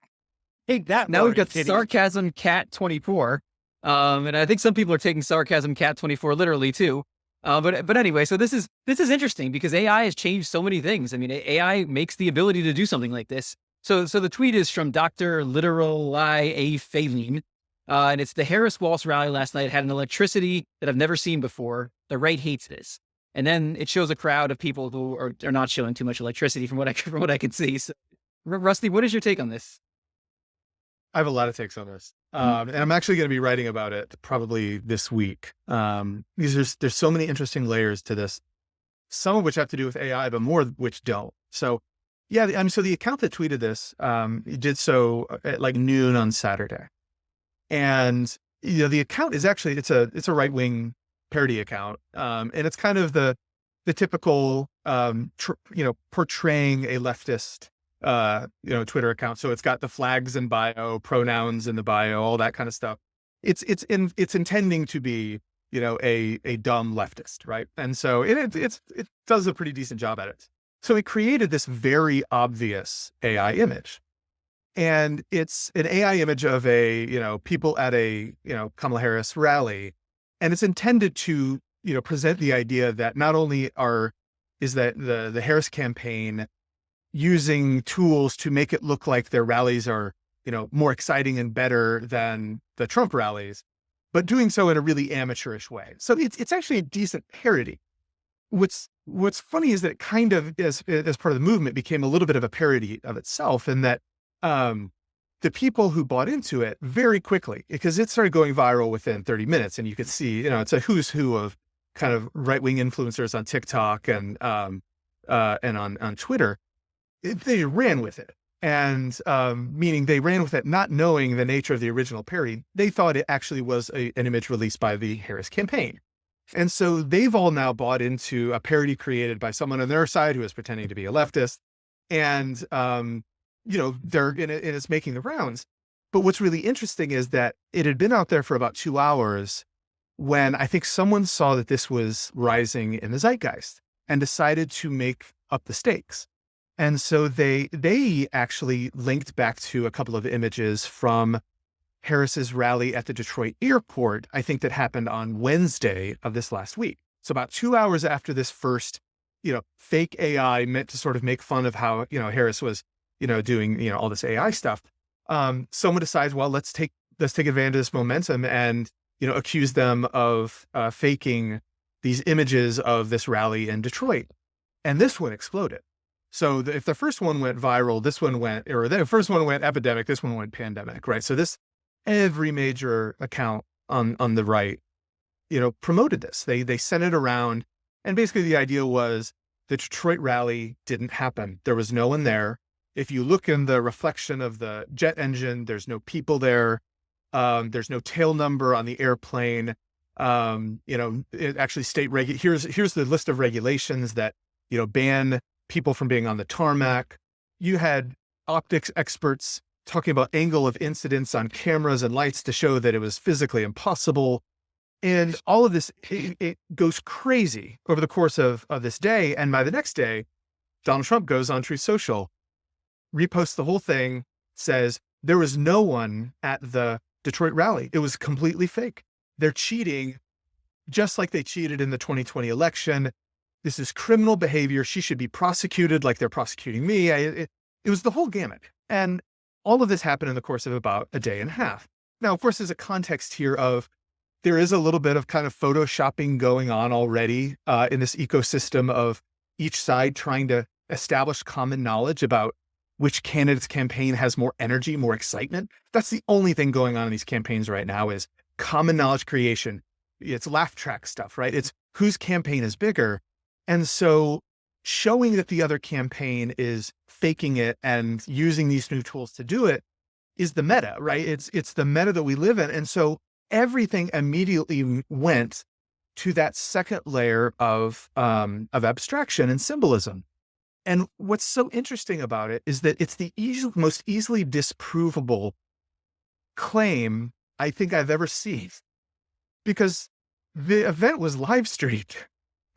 Hey, that now we've got Sarcasm Cat 24, and I think some people are taking Sarcasm Cat 24 literally too. But anyway, so this is interesting because AI has changed so many things. I mean, AI makes the ability to do something like this. So the tweet is from Dr. Literal A. Faline. And it's the Harris Walsh rally last night had an electricity that I've never seen before. The right hates this. And then it shows a crowd of people who are not showing too much electricity from what I can see. So, Rusty, what is your take on this? I have a lot of takes on this. And I'm actually going to be writing about it probably this week. There's so many interesting layers to this, some of which have to do with AI, but more of which don't. So yeah, so the account that tweeted this, did so at like noon on Saturday. And, the account is actually, it's a right-wing parody account. And it's kind of the typical, portraying a leftist, Twitter account. So it's got the flags in bio, pronouns in the bio, all that kind of stuff. It's intending to be, a dumb leftist, right? And so it does a pretty decent job at it. So it created this very obvious AI image. And it's an AI image of people at a, Kamala Harris rally. And it's intended to, present the idea that not only is that the Harris campaign using tools to make it look like their rallies are, more exciting and better than the Trump rallies, but doing so in a really amateurish way. So it's actually a decent parody. What's funny is that it kind of, as part of the movement, became a little bit of a parody of itself, and that the people who bought into it very quickly, because it started going viral within 30 minutes, and you could see, it's a who's who of kind of right-wing influencers on TikTok and on Twitter. They ran with it, and meaning they ran with it not knowing the nature of the original parody. They thought it actually was an image released by the Harris campaign. And so they've all now bought into a parody created by someone on their side who is pretending to be a leftist. And, they're in it, and it's making the rounds. But what's really interesting is that it had been out there for about 2 hours when I think someone saw that this was rising in the zeitgeist and decided to make up the stakes. And so they actually linked back to a couple of images from Harris's rally at the Detroit airport, I think that happened on Wednesday of this last week. So about 2 hours after this first, fake AI meant to sort of make fun of how, Harris was, doing, all this AI stuff. Someone decides, well, let's take advantage of this momentum and, accuse them of faking these images of this rally in Detroit. And this one exploded. So if the first one went viral, this one went, or the first one went epidemic, this one went pandemic, right? So every major account on the right, promoted this. They sent it around, and basically the idea was the Detroit rally didn't happen. There was no one there. If you look in the reflection of the jet engine, there's no people there. There's no tail number on the airplane. It actually here's the list of regulations that, ban people from being on the tarmac. You had optics experts talking about angle of incidence on cameras and lights to show that it was physically impossible. And all of this, it goes crazy over the course of this day. And by the next day, Donald Trump goes on Truth Social, reposts the whole thing, says there was no one at the Detroit rally. It was completely fake. They're cheating just like they cheated in the 2020 election. This is criminal behavior. She should be prosecuted like they're prosecuting me. It was the whole gamut. And all of this happened in the course of about a day and a half. Now, of course, there's a context here of there is a little bit of kind of photoshopping going on already in this ecosystem of each side trying to establish common knowledge about which candidate's campaign has more energy, more excitement. That's the only thing going on in these campaigns right now is common knowledge creation. It's laugh track stuff, right? It's whose campaign is bigger. And so showing that the other campaign is faking it and using these new tools to do it is the meta, right? It's the meta that we live in. And so everything immediately went to that second layer of abstraction and symbolism. And what's so interesting about it is that it's the most easily disprovable claim I think I've ever seen, because the event was live streamed.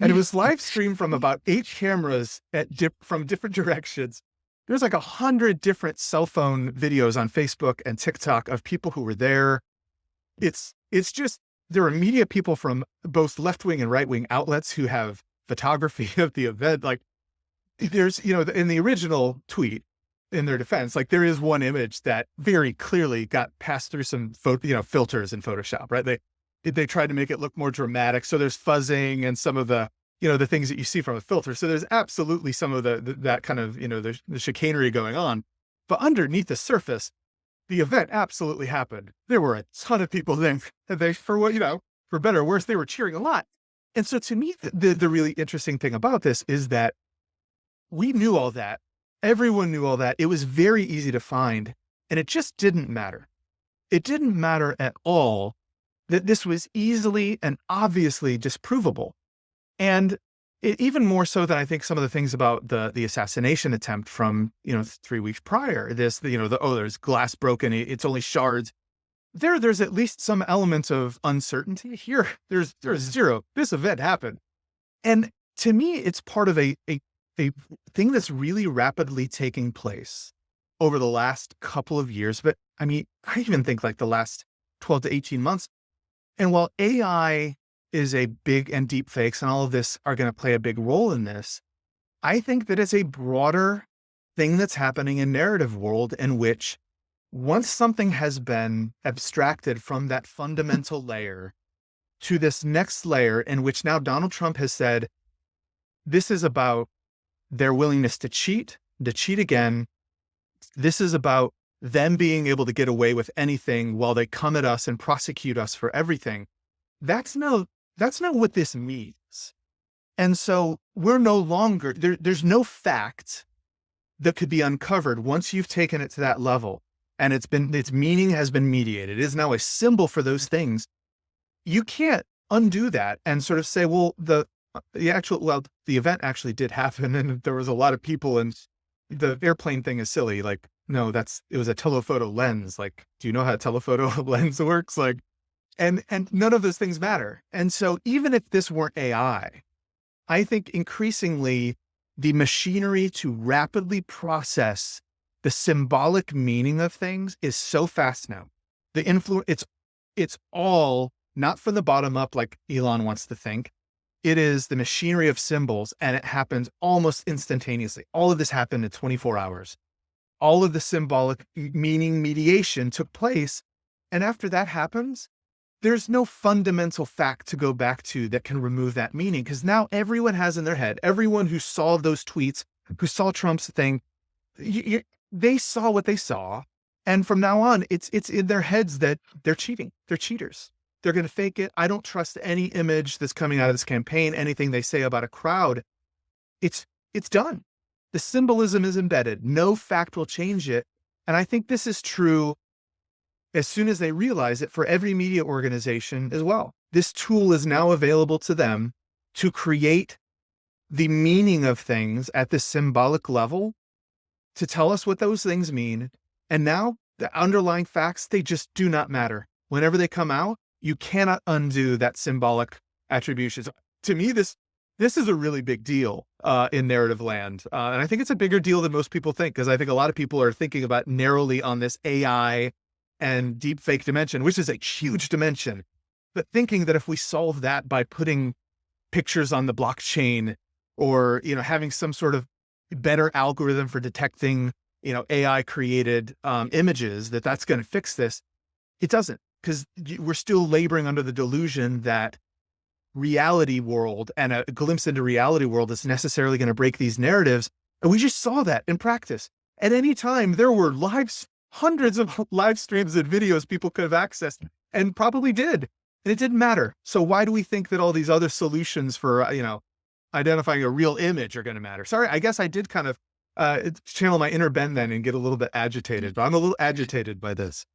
And it was live streamed from about 8 cameras from different directions. There's like 100 different cell phone videos on Facebook and TikTok of people who were there. It's just, there are media people from both left-wing and right-wing outlets who have photography of the event. Like there's, in the original tweet, in their defense, like there is one image that very clearly got passed through some filters in Photoshop, right? They tried to make it look more dramatic. So there's fuzzing and some of the, the things that you see from a filter. So there's absolutely some of that kind of, the chicanery going on. But underneath the surface, the event absolutely happened. There were a ton of people there. For better or worse, they were cheering a lot. And so to me, the really interesting thing about this is that we knew all that. Everyone knew all that. It was very easy to find, and it just didn't matter. It didn't matter at all that this was easily and obviously disprovable. And even more so than I think some of the things about the assassination attempt from, 3 weeks prior, there's glass broken, it's only shards. There's at least some elements of uncertainty. Here, there's zero. This event happened. And to me, it's part of a thing that's really rapidly taking place over the last couple of years, but I mean, I even think like the last 12 to 18 months. And while AI is a big and deep fakes and all of this are going to play a big role in this, I think that it's a broader thing that's happening in narrative world in which once something has been abstracted from that fundamental layer to this next layer in which now Donald Trump has said, this is about their willingness to cheat again. This is about them being able to get away with anything while they come at us and prosecute us for everything. That's not what this means. And so we're no longer, there's no fact that could be uncovered once you've taken it to that level and its meaning has been mediated. It is now a symbol for those things. You can't undo that and sort of say, well, the event actually did happen and there was a lot of people and the airplane thing is silly. Like, no, it was a telephoto lens. Like, do you know how a telephoto lens works? Like, and none of those things matter. And so even if this weren't AI, I think increasingly the machinery to rapidly process the symbolic meaning of things is so fast now. The influence, it's all not from the bottom up like Elon wants to think. It is the machinery of symbols, and it happens almost instantaneously. All of this happened in 24 hours. All of the symbolic meaning mediation took place. And after that happens, there's no fundamental fact to go back to that can remove that meaning, because now everyone has in their head, everyone who saw those tweets, who saw Trump's thing, they saw what they saw. And from now on, it's in their heads that they're cheating. They're cheaters. They're going to fake it. I don't trust any image that's coming out of this campaign, anything they say about a crowd. It's done. The symbolism is embedded. No fact will change it. And I think this is true as soon as they realize it for every media organization as well. This tool is now available to them to create the meaning of things at the symbolic level, to tell us what those things mean. And now the underlying facts, they just do not matter. Whenever they come out, you cannot undo that symbolic attribution. So to me, this is a really big deal in narrative land. And I think it's a bigger deal than most people think, because I think a lot of people are thinking about narrowly on this AI and deepfake dimension, which is a huge dimension. But thinking that if we solve that by putting pictures on the blockchain or, having some sort of better algorithm for detecting, AI created images, that's going to fix this, it doesn't. Because we're still laboring under the delusion that reality world and a glimpse into reality world is necessarily going to break these narratives. And we just saw that in practice. At any time, there were hundreds of live streams and videos people could have accessed and probably did. And it didn't matter. So why do we think that all these other solutions for, identifying a real image are going to matter? Sorry, I guess I did kind of channel my inner Ben then and get a little bit agitated, but I'm a little agitated by this.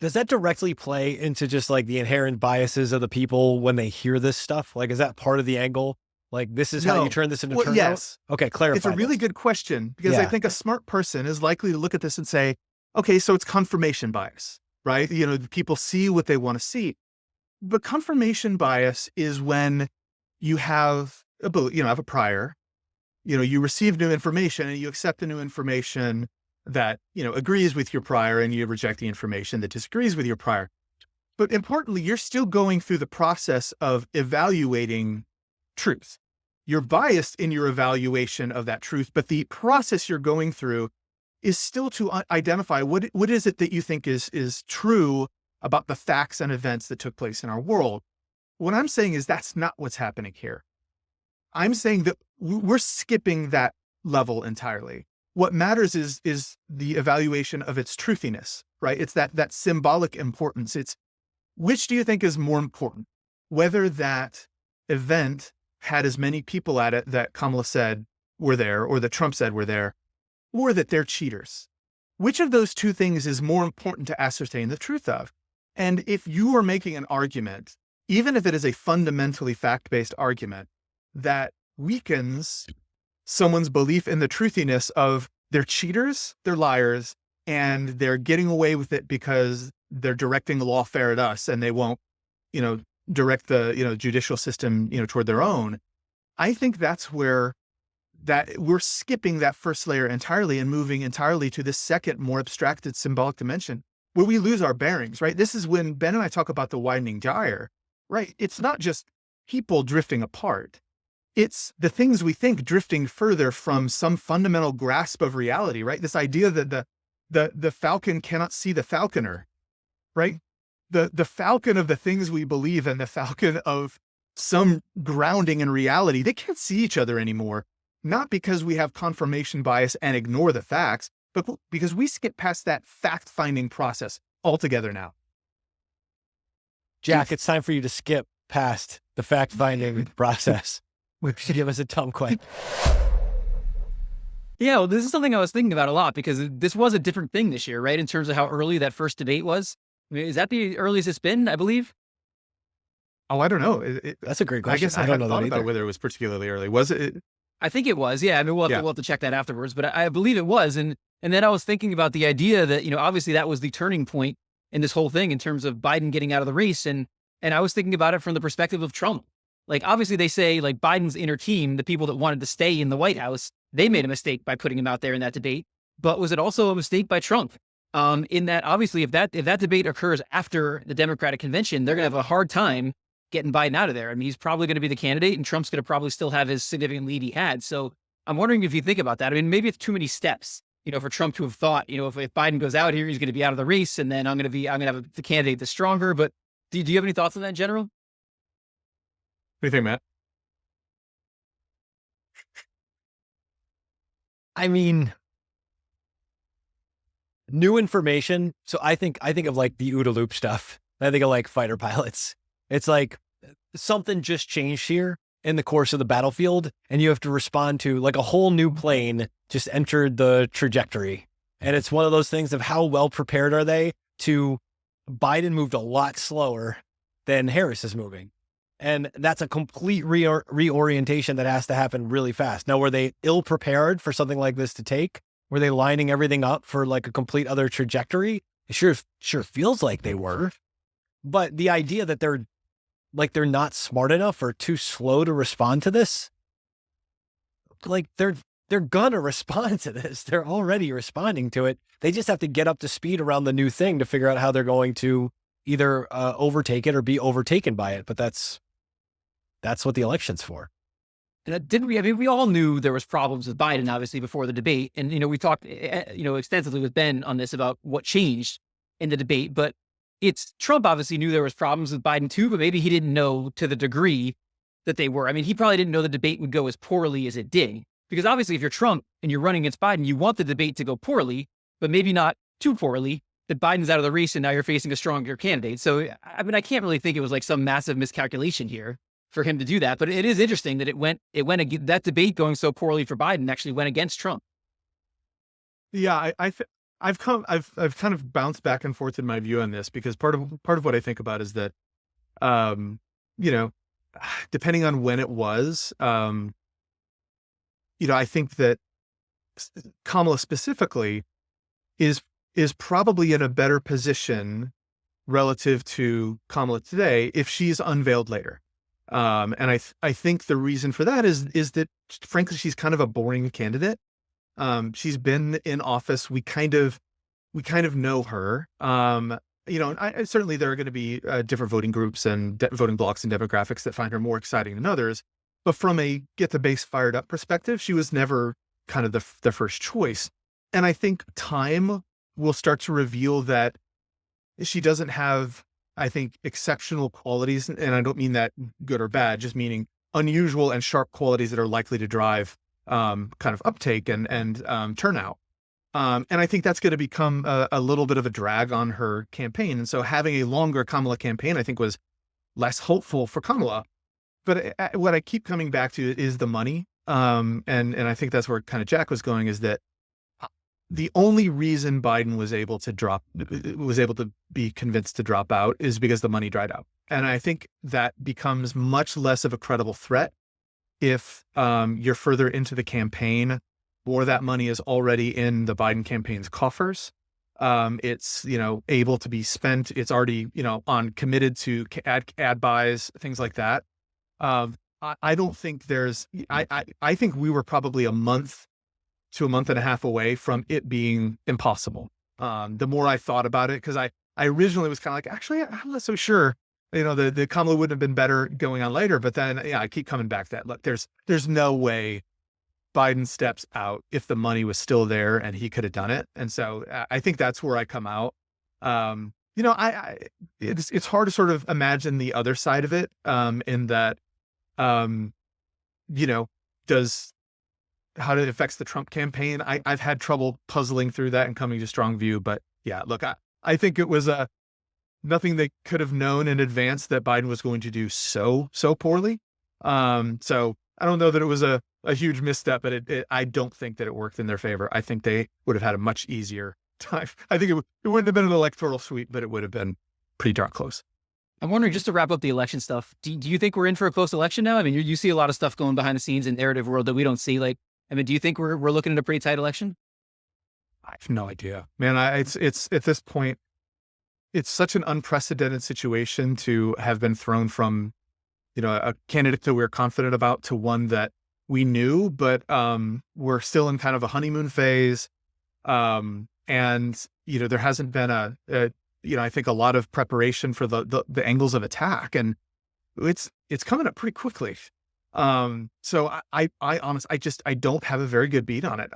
Does that directly play into just like the inherent biases of the people when they hear this stuff? Like, is that part of the angle? Like, this is how you turn this into turnout? Yes. Okay, clarify. It's a really good question, because I think a smart person is likely to look at this and say, okay, so it's confirmation bias, right? People see what they want to see. But confirmation bias is when you have a prior, you receive new information and you accept the new information that, agrees with your prior, and you reject the information that disagrees with your prior. But importantly, you're still going through the process of evaluating truth. You're biased in your evaluation of that truth, but the process you're going through is still to identify what is it that you think is true about the facts and events that took place in our world. What I'm saying is that's not what's happening here. I'm saying that we're skipping that level entirely. What matters is the evaluation of its truthiness, right? It's that symbolic importance. It's which do you think is more important? Whether that event had as many people at it that Kamala said were there, or that Trump said were there, or that they're cheaters. Which of those two things is more important to ascertain the truth of? And if you are making an argument, even if it is a fundamentally fact-based argument, that weakens someone's belief in the truthiness of they're cheaters, they're liars, and they're getting away with it because they're directing the lawfare at us and they won't, direct the, judicial system, toward their own. I think that's where that we're skipping that first layer entirely and moving entirely to this second, more abstracted symbolic dimension where we lose our bearings, right? This is when Ben and I talk about the widening gyre, right? It's not just people drifting apart. It's the things we think drifting further from some fundamental grasp of reality, right? This idea that the falcon cannot see the falconer, right? The falcon of the things we believe and the falcon of some grounding in reality, they can't see each other anymore. Not because we have confirmation bias and ignore the facts, but because we skip past that fact-finding process altogether now. Jack, it's time for you to skip past the fact-finding process. Give us a dumb question. Yeah, well, this is something I was thinking about a lot because this was a different thing this year, right? In terms of how early that first debate was. I mean, is that the earliest it's been, I believe? Oh, I don't know. That's a great question. I guess I don't hadn't know thought that about either. whether it was particularly early. Was it? I think it was. Yeah, I mean, we'll have to check that afterwards, but I believe it was. And then I was thinking about the idea that, obviously that was the turning point in this whole thing in terms of Biden getting out of the race. And I was thinking about it from the perspective of Trump. Like, obviously they say, like, Biden's inner team, the people that wanted to stay in the White House, they made a mistake by putting him out there in that debate. But was it also a mistake by Trump? In that, obviously, if that debate occurs after the Democratic convention, they're going to have a hard time getting Biden out of there. I mean, he's probably going to be the candidate and Trump's going to probably still have his significant lead he had. So I'm wondering if you think about that. I mean, maybe it's too many steps, for Trump to have thought, if Biden goes out here, he's going to be out of the race and then I'm going to have the candidate that's stronger. But do you have any thoughts on that in general? What do you think, Matt? I mean, new information. So I think of like the OODA loop stuff. I think of like fighter pilots. It's like something just changed here in the course of the battlefield, and you have to respond to like a whole new plane just entered the trajectory. And it's one of those things of how well prepared are they to Biden moved a lot slower than Harris is moving. And that's a complete reorientation that has to happen really fast. Now, were they ill prepared for something like this to take? Were they lining everything up for like a complete other trajectory? It sure feels like they were. But the idea that they're not smart enough or too slow to respond to this, like they're gonna respond to this. They're already responding to it. They just have to get up to speed around the new thing to figure out how they're going to either overtake it or be overtaken by it. But that's what the election's for. And we all knew there was problems with Biden, obviously, before the debate. And, we talked, extensively with Ben on this about what changed in the debate. But Trump obviously knew there was problems with Biden too, but maybe he didn't know to the degree that they were. I mean, he probably didn't know the debate would go as poorly as it did. Because obviously, if you're Trump and you're running against Biden, you want the debate to go poorly, but maybe not too poorly, that Biden's out of the race and now you're facing a stronger candidate. So, I mean, I can't really think it was like some massive miscalculation here for him to do that. But it is interesting that that debate going so poorly for Biden actually went against Trump. Yeah, I've kind of bounced back and forth in my view on this because part of what I think about is that, depending on when it was, I think that Kamala specifically is probably in a better position relative to Kamala today if she's unveiled later. And I think the reason for that is that frankly, she's kind of a boring candidate. She's been in office. We kind of know her. Certainly there are going to be different voting groups and voting blocks and demographics that find her more exciting than others. But from a get the base fired up perspective, she was never kind of the first choice. And I think time will start to reveal that she doesn't have, I think, exceptional qualities. And I don't mean that good or bad, just meaning unusual and sharp qualities that are likely to drive kind of uptake and turnout. And I think that's going to become a little bit of a drag on her campaign. And so having a longer Kamala campaign, I think, was less hopeful for Kamala. But what I keep coming back to is the money. And I think that's where kind of Jack was going, is that the only reason Biden was able to be convinced to drop out is because the money dried out. And I think that becomes much less of a credible threat if you're further into the campaign or that money is already in the Biden campaign's coffers. It's, able to be spent. It's already, committed to ad buys, things like that. I don't think I think we were probably a month to a month and a half away from it being impossible. The more I thought about it, because I originally was kind of like, actually, I'm not so sure. The Kamala would have been better going on later, but then I keep coming back to that. Look, there's no way Biden steps out if the money was still there and he could have done it. And so I think that's where I come out. It's hard to sort of imagine the other side of it, in that, how it affects the Trump campaign. I've had trouble puzzling through that and coming to strong view, but yeah, look, I think it was nothing they could have known in advance that Biden was going to do so poorly. So I don't know that it was a huge misstep, but I don't think that it worked in their favor. I think they would have had a much easier time. I think it wouldn't have been an electoral sweep, but it would have been pretty darn close. I'm wondering, just to wrap up the election stuff, do you think we're in for a close election now? I mean, you see a lot of stuff going behind the scenes in narrative world that we don't see. Like, I mean, do you think we're looking at a pretty tight election? I have no idea, man. It's at this point, it's such an unprecedented situation to have been thrown from, a candidate that we're confident about to one that we knew, but we're still in kind of a honeymoon phase. And, there hasn't been I think a lot of preparation for the angles of attack, and it's coming up pretty quickly. So I honestly, I don't have a very good beat on it.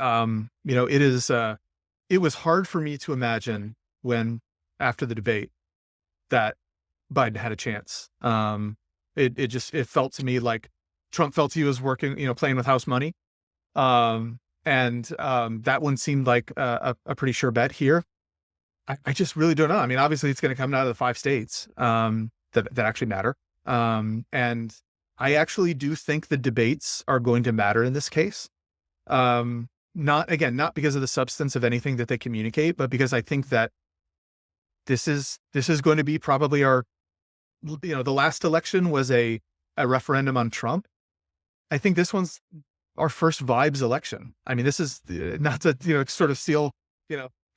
It was hard for me to imagine after the debate that Biden had a chance. It felt to me like Trump felt he was working, playing with house money. And that one seemed like a pretty sure bet here. I just really don't know. I mean, obviously it's going to come out of the 5 states that actually matter. And I actually do think the debates are going to matter in this case. Not because of the substance of anything that they communicate, but because I think that this is going to be probably the last election was a referendum on Trump. I think this one's our first vibes election. I mean, this is not to, sort of steal,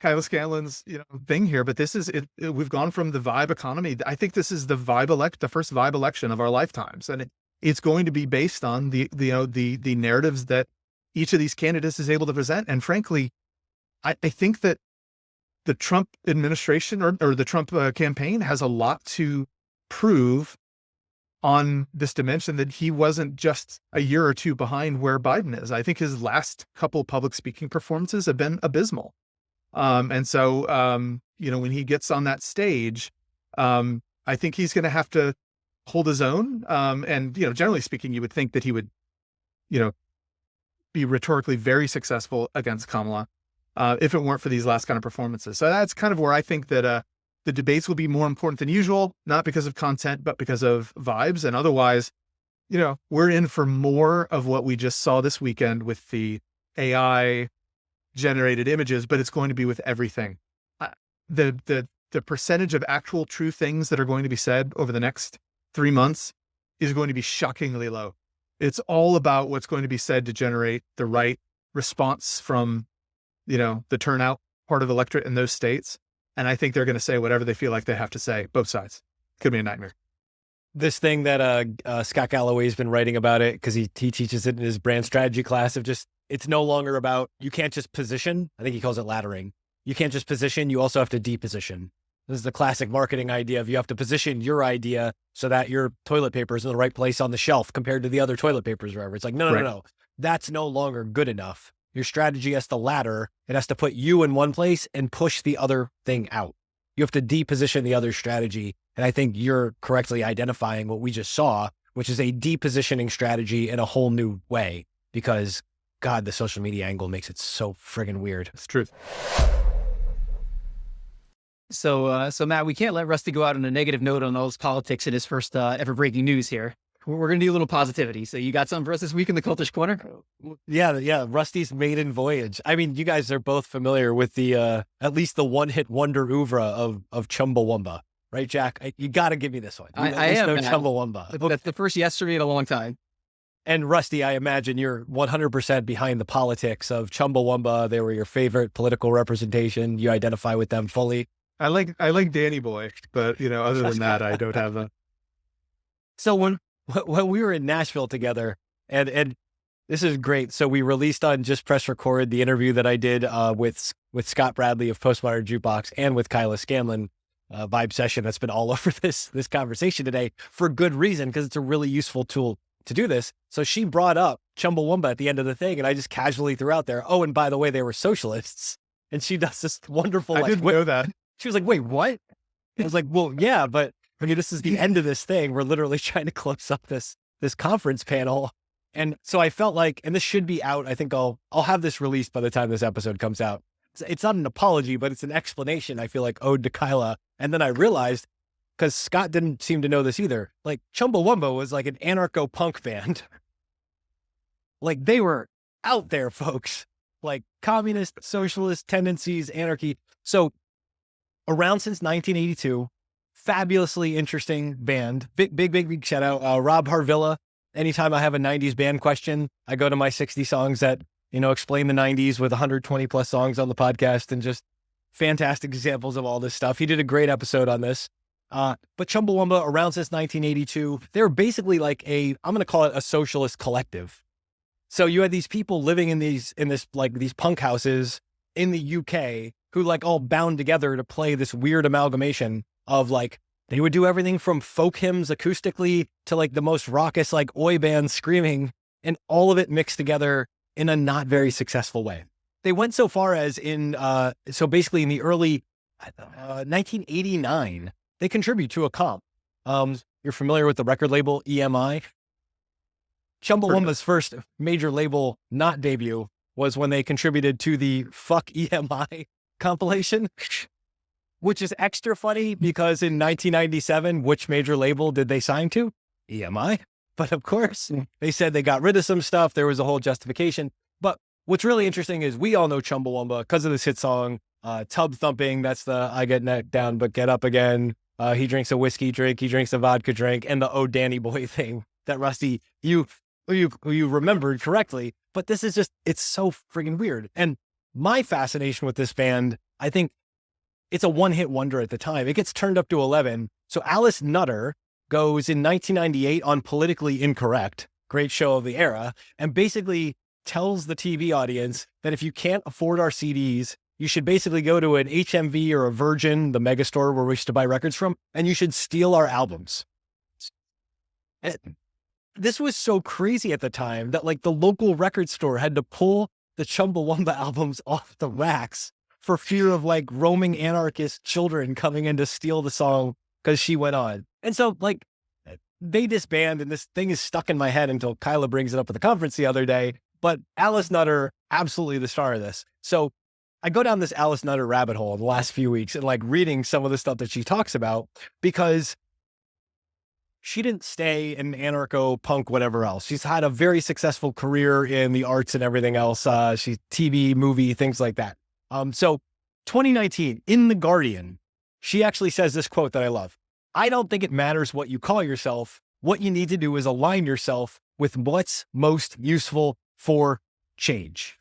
Kyla Scanlon's, thing here, but this is it. We've gone from the vibe economy. I think this is the first vibe election of our lifetimes. And it's going to be based on the narratives that each of these candidates is able to present. And frankly, I think that the Trump administration or the Trump campaign has a lot to prove on this dimension, that he wasn't just a year or two behind where Biden is. I think his last couple public speaking performances have been abysmal. And so, when he gets on that stage, I think he's going to have to hold his own. And, generally speaking, you would think that he would, be rhetorically very successful against Kamala, if it weren't for these last kind of performances. So that's kind of where I think that, the debates will be more important than usual, not because of content, but because of vibes. And otherwise, we're in for more of what we just saw this weekend with the AI generated images, but it's going to be with everything. The percentage of actual true things that are going to be said over the next 3 months is going to be shockingly low. It's all about what's going to be said to generate the right response from, the turnout part of the electorate in those states. And I think they're going to say whatever they feel like they have to say, both sides. Could be a nightmare. This thing that Scott Galloway's been writing about it, because he teaches it in his brand strategy class, of just, it's no longer about, you can't just position. I think he calls it laddering. You can't just position, you also have to deposition. This is the classic marketing idea of you have to position your idea so that your toilet paper is in the right place on the shelf compared to the other toilet papers or whatever. It's like, no. That's no longer good enough. Your strategy has to ladder. It has to put you in one place and push the other thing out. You have to deposition the other strategy. And I think you're correctly identifying what we just saw, which is a depositioning strategy in a whole new way, because God, the social media angle makes it so friggin' weird. It's true. So Matt, we can't let Rusty go out on a negative note on all his politics in his first ever breaking news here. We're going to do a little positivity. So you got something for us this week in the Cultish Corner? Yeah. Rusty's maiden voyage. I mean, you guys are both familiar with the, at least the one-hit wonder oeuvre of Chumbawamba, right, Jack? You got to give me this one. I am. Chumbawamba. That's the first yes for me in a long time. And Rusty, I imagine you're 100% behind the politics of Chumbawamba. They were your favorite political representation. You identify with them fully. I like Danny Boy, but other than that, I don't have a. So when we were in Nashville together, and this is great. So we released on Just Press Record the interview that I did with Scott Bradley of Postmodern Jukebox and with Kyla Scanlon, Vibe Session. That's been all over this conversation today for good reason, because it's a really useful tool to do this. So she brought up Chumbawamba at the end of the thing, and I just casually threw out there, oh, and by the way, they were socialists. And she does this wonderful. I didn't know that. She was like, wait, what? I was like, well, yeah, but I mean, this is the end of this thing. We're literally trying to close up this conference panel. And so I felt like, and this should be out, I think I'll have this released by the time this episode comes out. It's not an apology, but it's an explanation, I feel like, owed to Kyla. And then I realized, because Scott didn't seem to know this either, like Chumbawamba was like an anarcho-punk band. Like they were out there, folks. Like communist, socialist tendencies, anarchy. So around since 1982, fabulously interesting band. Big shout out. Rob Harvilla. Anytime I have a 90s band question, I go to my 60 songs that, explain the 90s with 120 plus songs on the podcast, and just fantastic examples of all this stuff. He did a great episode on this. But Chumbawamba, around since 1982, they were basically like I'm going to call it a socialist collective. So you had these people living in these punk houses in the UK who like all bound together to play this weird amalgamation of like, they would do everything from folk hymns acoustically to like the most raucous like oi bands screaming, and all of it mixed together in a not very successful way. They went so far as so basically in the early 1989, they contribute to a comp. You're familiar with the record label EMI? Chumbawamba's first major label not debut was when they contributed to the Fuck EMI compilation, which is extra funny because in 1997, which major label did they sign to? EMI. But of course, they said they got rid of some stuff. There was a whole justification. But what's really interesting is we all know Chumbawamba because of this hit song, Tub Thumping. That's the I get knocked down, but get up again. He drinks a whiskey drink. He drinks a vodka drink. And the Oh Danny Boy thing that Rusty, you remembered correctly. But this is just, it's so friggin' weird. And my fascination with this band, I think it's a one-hit wonder at the time. It gets turned up to 11. So Alice Nutter goes in 1998 on Politically Incorrect, great show of the era, and basically tells the TV audience that if you can't afford our CDs, you should basically go to an HMV or a Virgin, the mega store where we used to buy records from, and you should steal our albums. This was so crazy at the time that like the local record store had to pull the Chumbawamba albums off the racks for fear of like roaming anarchist children coming in to steal the song because she went on. And so like they disband, and this thing is stuck in my head until Kyla brings it up at the conference the other day. But Alice Nutter, absolutely the star of this. So I go down this Alice Nutter rabbit hole in the last few weeks and like reading some of the stuff that she talks about, because she didn't stay in anarcho punk, whatever else. She's had a very successful career in the arts and everything else. She's TV, movie, things like that. So 2019 in The Guardian, she actually says this quote that I love. I don't think it matters what you call yourself. What you need to do is align yourself with what's most useful for change.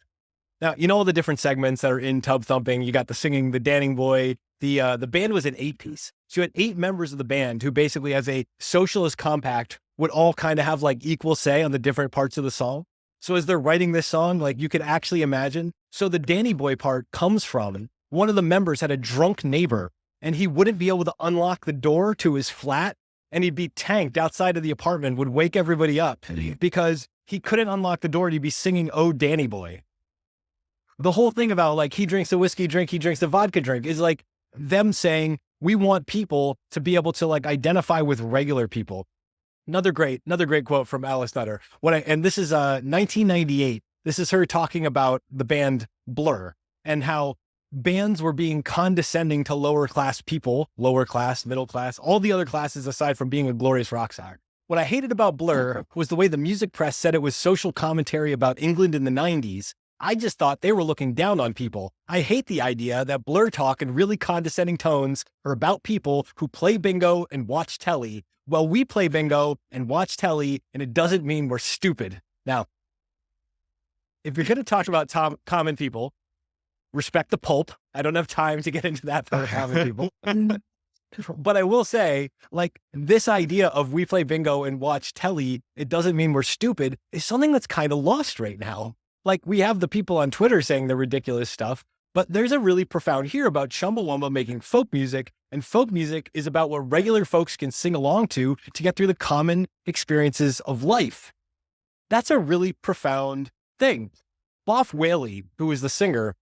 Now, you know all the different segments that are in Tub Thumping. You got the singing, the Danning Boy. The band was an 8-piece. So you had 8 members of the band who basically, as a socialist compact, would all kind of have like equal say on the different parts of the song. So as they're writing this song, like you could actually imagine. So the Danny Boy part comes from one of the members had a drunk neighbor, and he wouldn't be able to unlock the door to his flat, and he'd be tanked outside of the apartment, would wake everybody up because he couldn't unlock the door and he'd be singing Oh Danny Boy. The whole thing about like he drinks a whiskey drink, he drinks a vodka drink is like them saying we want people to be able to like identify with regular people. Another great quote from Alice Nutter. And this is 1998. This is her talking about the band Blur and how bands were being condescending to lower class people, lower class, middle class, all the other classes aside from being a glorious rock star. What I hated about Blur was the way the music press said it was social commentary about England in the 90s. I just thought they were looking down on people. I hate the idea that Blur talk in really condescending tones are about people who play bingo and watch telly. Well, we play bingo and watch telly, and it doesn't mean we're stupid. Now, if you're going to talk about common people, respect the pulp. I don't have time to get into that for common people. But I will say, like, this idea of we play bingo and watch telly, it doesn't mean we're stupid, is something that's kind of lost right now. Like, we have the people on Twitter saying the ridiculous stuff, but there's a really profound here about Chumbawamba making folk music, and folk music is about what regular folks can sing along to get through the common experiences of life. That's a really profound thing. Boff Whaley, who is the singer,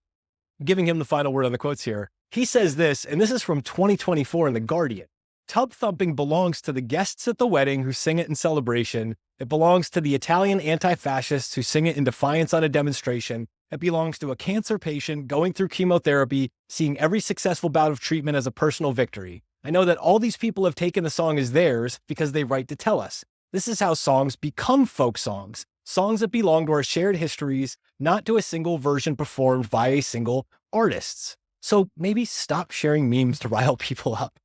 giving him the final word on the quotes here, he says this, and this is from 2024 in The Guardian. Tub thumping belongs to the guests at the wedding who sing it in celebration. It belongs to the Italian anti-fascists who sing it in defiance on a demonstration. It belongs to a cancer patient going through chemotherapy, seeing every successful bout of treatment as a personal victory. I know that all these people have taken the song as theirs because they write to tell us. This is how songs become folk songs. Songs that belong to our shared histories, not to a single version performed by a single artist. So maybe stop sharing memes to rile people up.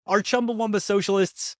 Our Chumbawamba socialists,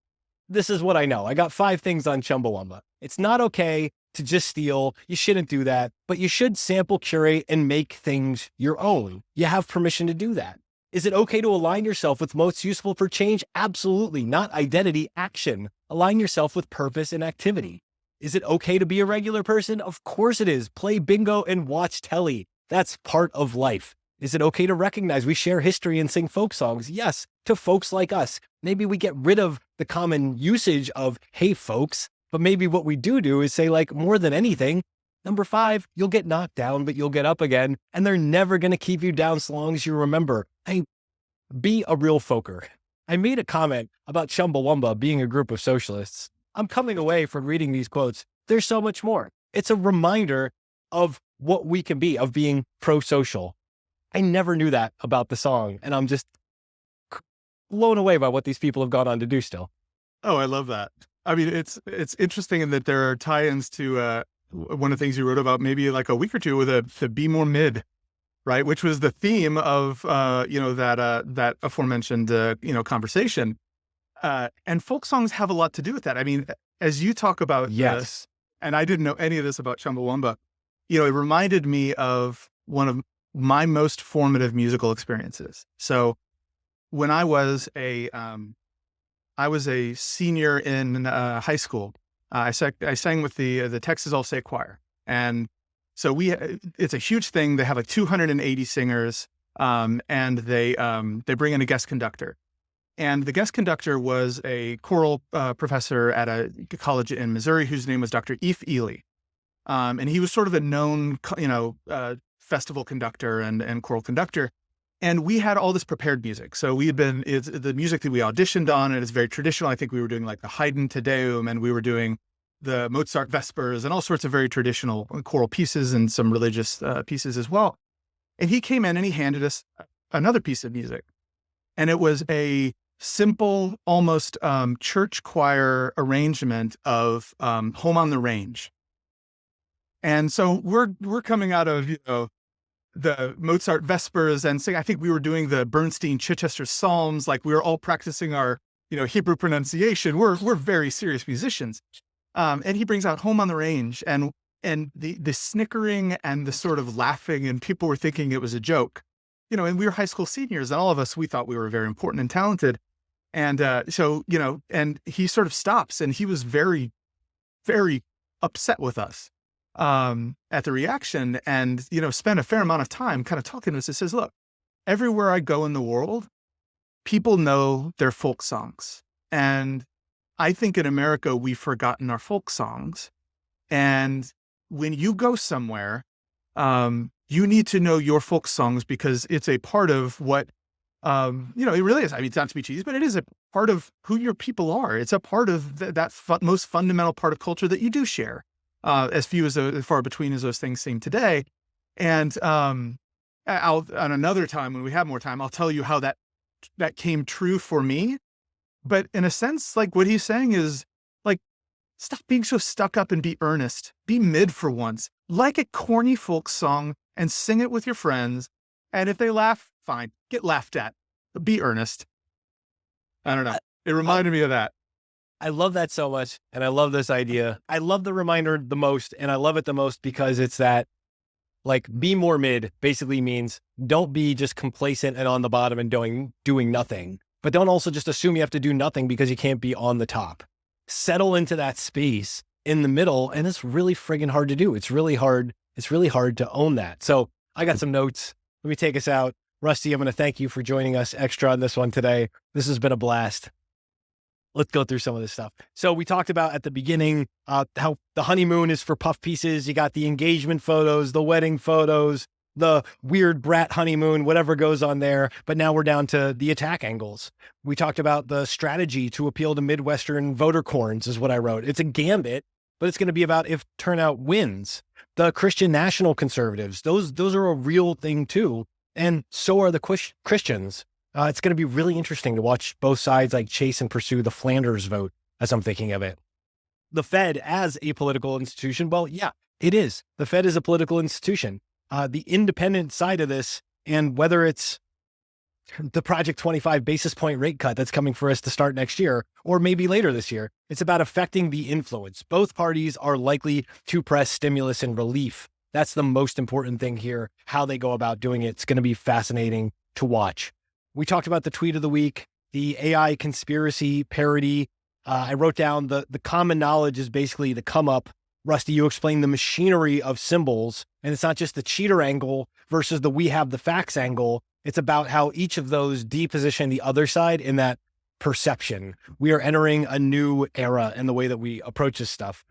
this is what I know. I got 5 things on Chumbawamba. It's not okay to just steal. You shouldn't do that, but you should sample, curate, and make things your own. You have permission to do that. Is it okay to align yourself with most useful for change? Absolutely. Not identity, action. Align yourself with purpose and activity. Is it okay to be a regular person? Of course it is. Play bingo and watch telly. That's part of life. Is it okay to recognize we share history and sing folk songs? Yes, to folks like us. Maybe we get rid of the common usage of, hey, folks, but maybe what we do is say, like, more than anything, number 5, you'll get knocked down, but you'll get up again, and they're never going to keep you down so long as you remember. Hey, be a real folker. I made a comment about Chumbawamba being a group of socialists. I'm coming away from reading these quotes. There's so much more. It's a reminder of what we can be, of being pro-social. I never knew that about the song, and I'm just blown away by what these people have gone on to do still. Oh, I love that. I mean, it's interesting in that there are tie-ins to one of the things you wrote about maybe like a week or two with the Be More Mid, right? Which was the theme of that aforementioned conversation. And folk songs have a lot to do with that. I mean, as you talk about this, and I didn't know any of this about Chumbawamba, it reminded me of one of my most formative musical experiences. So when I was a senior in high school, I sang with the Texas All State Choir. And so it's a huge thing. They have like 280 singers, and they bring in a guest conductor. And the guest conductor was a choral professor at a college in Missouri whose name was Dr. Eve Ely. And he was sort of a known, festival conductor and choral conductor. And we had all this prepared music. So it's the music that we auditioned on, and it's very traditional. I think we were doing like the Haydn Te Deum, and we were doing the Mozart Vespers and all sorts of very traditional choral pieces and some religious pieces as well. And he came in and he handed us another piece of music. And it was a simple, almost church choir arrangement of Home on the Range. And so we're coming out of, the Mozart Vespers and sing. I think we were doing the Bernstein Chichester Psalms. Like we were all practicing our, Hebrew pronunciation. We're very serious musicians. And he brings out Home on the Range, and the snickering and the sort of laughing, and people were thinking it was a joke, and we were high school seniors, and all of us, we thought we were very important and talented. And so, and he sort of stops, and he was very, very upset with us at the reaction, and, spent a fair amount of time kind of talking to us. It says, look, everywhere I go in the world, people know their folk songs. And I think in America, we've forgotten our folk songs. And when you go somewhere, you need to know your folk songs, because it's a part of what, it really is. I mean, it's not to be cheesy, but it is a part of who your people are. It's a part of that most fundamental part of culture that you do share. As far between as those things seem today. And on another time, when we have more time, I'll tell you how that came true for me. But in a sense, like what he's saying is, like, stop being so stuck up and be earnest. Be mid for once. Like a corny folk song and sing it with your friends. And if they laugh, fine. Get laughed at. But be earnest. I don't know. It reminded me of that. I love that so much. And I love this idea. I love the reminder the most. And I love it the most because it's that, like, be more mid basically means don't be just complacent and on the bottom and doing nothing. but don't also just assume you have to do nothing because you can't be on the top. Settle into that space in the middle, and it's really friggin' hard to do. It's really hard to own that. So I got some notes. Let me take us out. Rusty, I'm going to thank you for joining us extra on this one today. This has been a blast. Let's go through some of this stuff. So we talked about at the beginning how the honeymoon is for puff pieces. You got the engagement photos, the wedding photos, the weird brat honeymoon, whatever goes on there. But now we're down to the attack angles. We talked about the strategy to appeal to Midwestern voter corns is what I wrote. It's a gambit, but it's going to be about if turnout wins. The Christian national conservatives, those are a real thing too. And so are the Christians. It's going to be really interesting to watch both sides like chase and pursue the Flanders vote as I'm thinking of it. The Fed as a political institution, well, yeah, it is. The Fed is a political institution. The independent side of this, and whether it's the Project 25 basis point rate cut that's coming for us to start next year, or maybe later this year, it's about affecting the influence. Both parties are likely to press stimulus and relief. That's the most important thing here, how they go about doing it. It's going to be fascinating to watch. We talked about the tweet of the week, the AI conspiracy parody. I wrote down the common knowledge is basically the come up. Rusty, you explained the machinery of symbols, and it's not just the cheater angle versus the we have the facts angle. It's about how each of those deposition the other side in that perception. We are entering a new era in the way that we approach this stuff.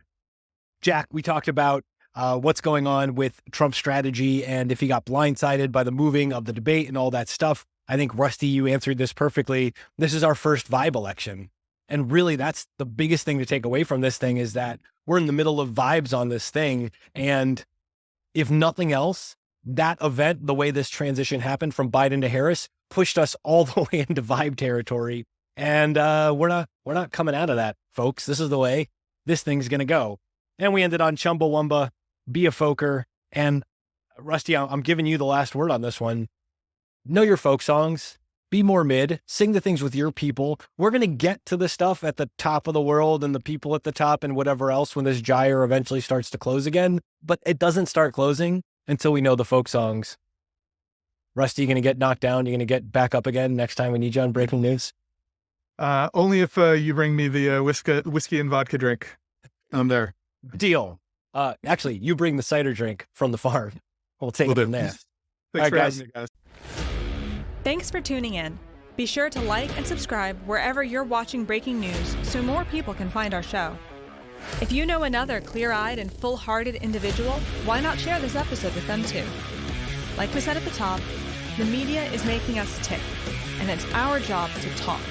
Jack, we talked about what's going on with Trump's strategy and if he got blindsided by the moving of the debate and all that stuff. I think, Rusty, you answered this perfectly. This is our first vibe election. And really, that's the biggest thing to take away from this thing is that we're in the middle of vibes on this thing. And if nothing else, that event, the way this transition happened from Biden to Harris, pushed us all the way into vibe territory. And we're not coming out of that, folks. This is the way this thing's going to go. And we ended on Chumbawamba, be a folker. And Rusty, I'm giving you the last word on this one. Know your folk songs. Be more mid, sing the things with your people. We're going to get to the stuff at the top of the world and the people at the top and whatever else when this gyre eventually starts to close again. But it doesn't start closing until we know the folk songs. Rusty, you going to get knocked down? You're going to get back up again next time we need you on Breaking News? Only if you bring me the whiskey and vodka drink. I'm there. Deal. Actually, you bring the cider drink from the farm. We'll take it from there. Thanks for having me, guys. Thanks for tuning in. Be sure to like and subscribe wherever you're watching Breaking News so more people can find our show. If you know another clear-eyed and full-hearted individual, why not share this episode with them too? Like we said at the top, the media is making us tick, and it's our job to talk.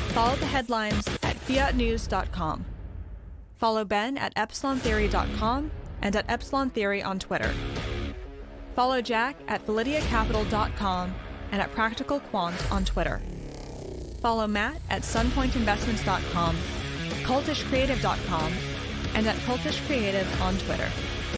Follow the headlines at fiatnews.com. Follow Ben at epsilontheory.com and at Epsilon Theory on Twitter. Follow Jack at validiacapital.com and at Practical Quant on Twitter. Follow Matt at sunpointinvestments.com, cultishcreative.com, and at cultishcreative on Twitter.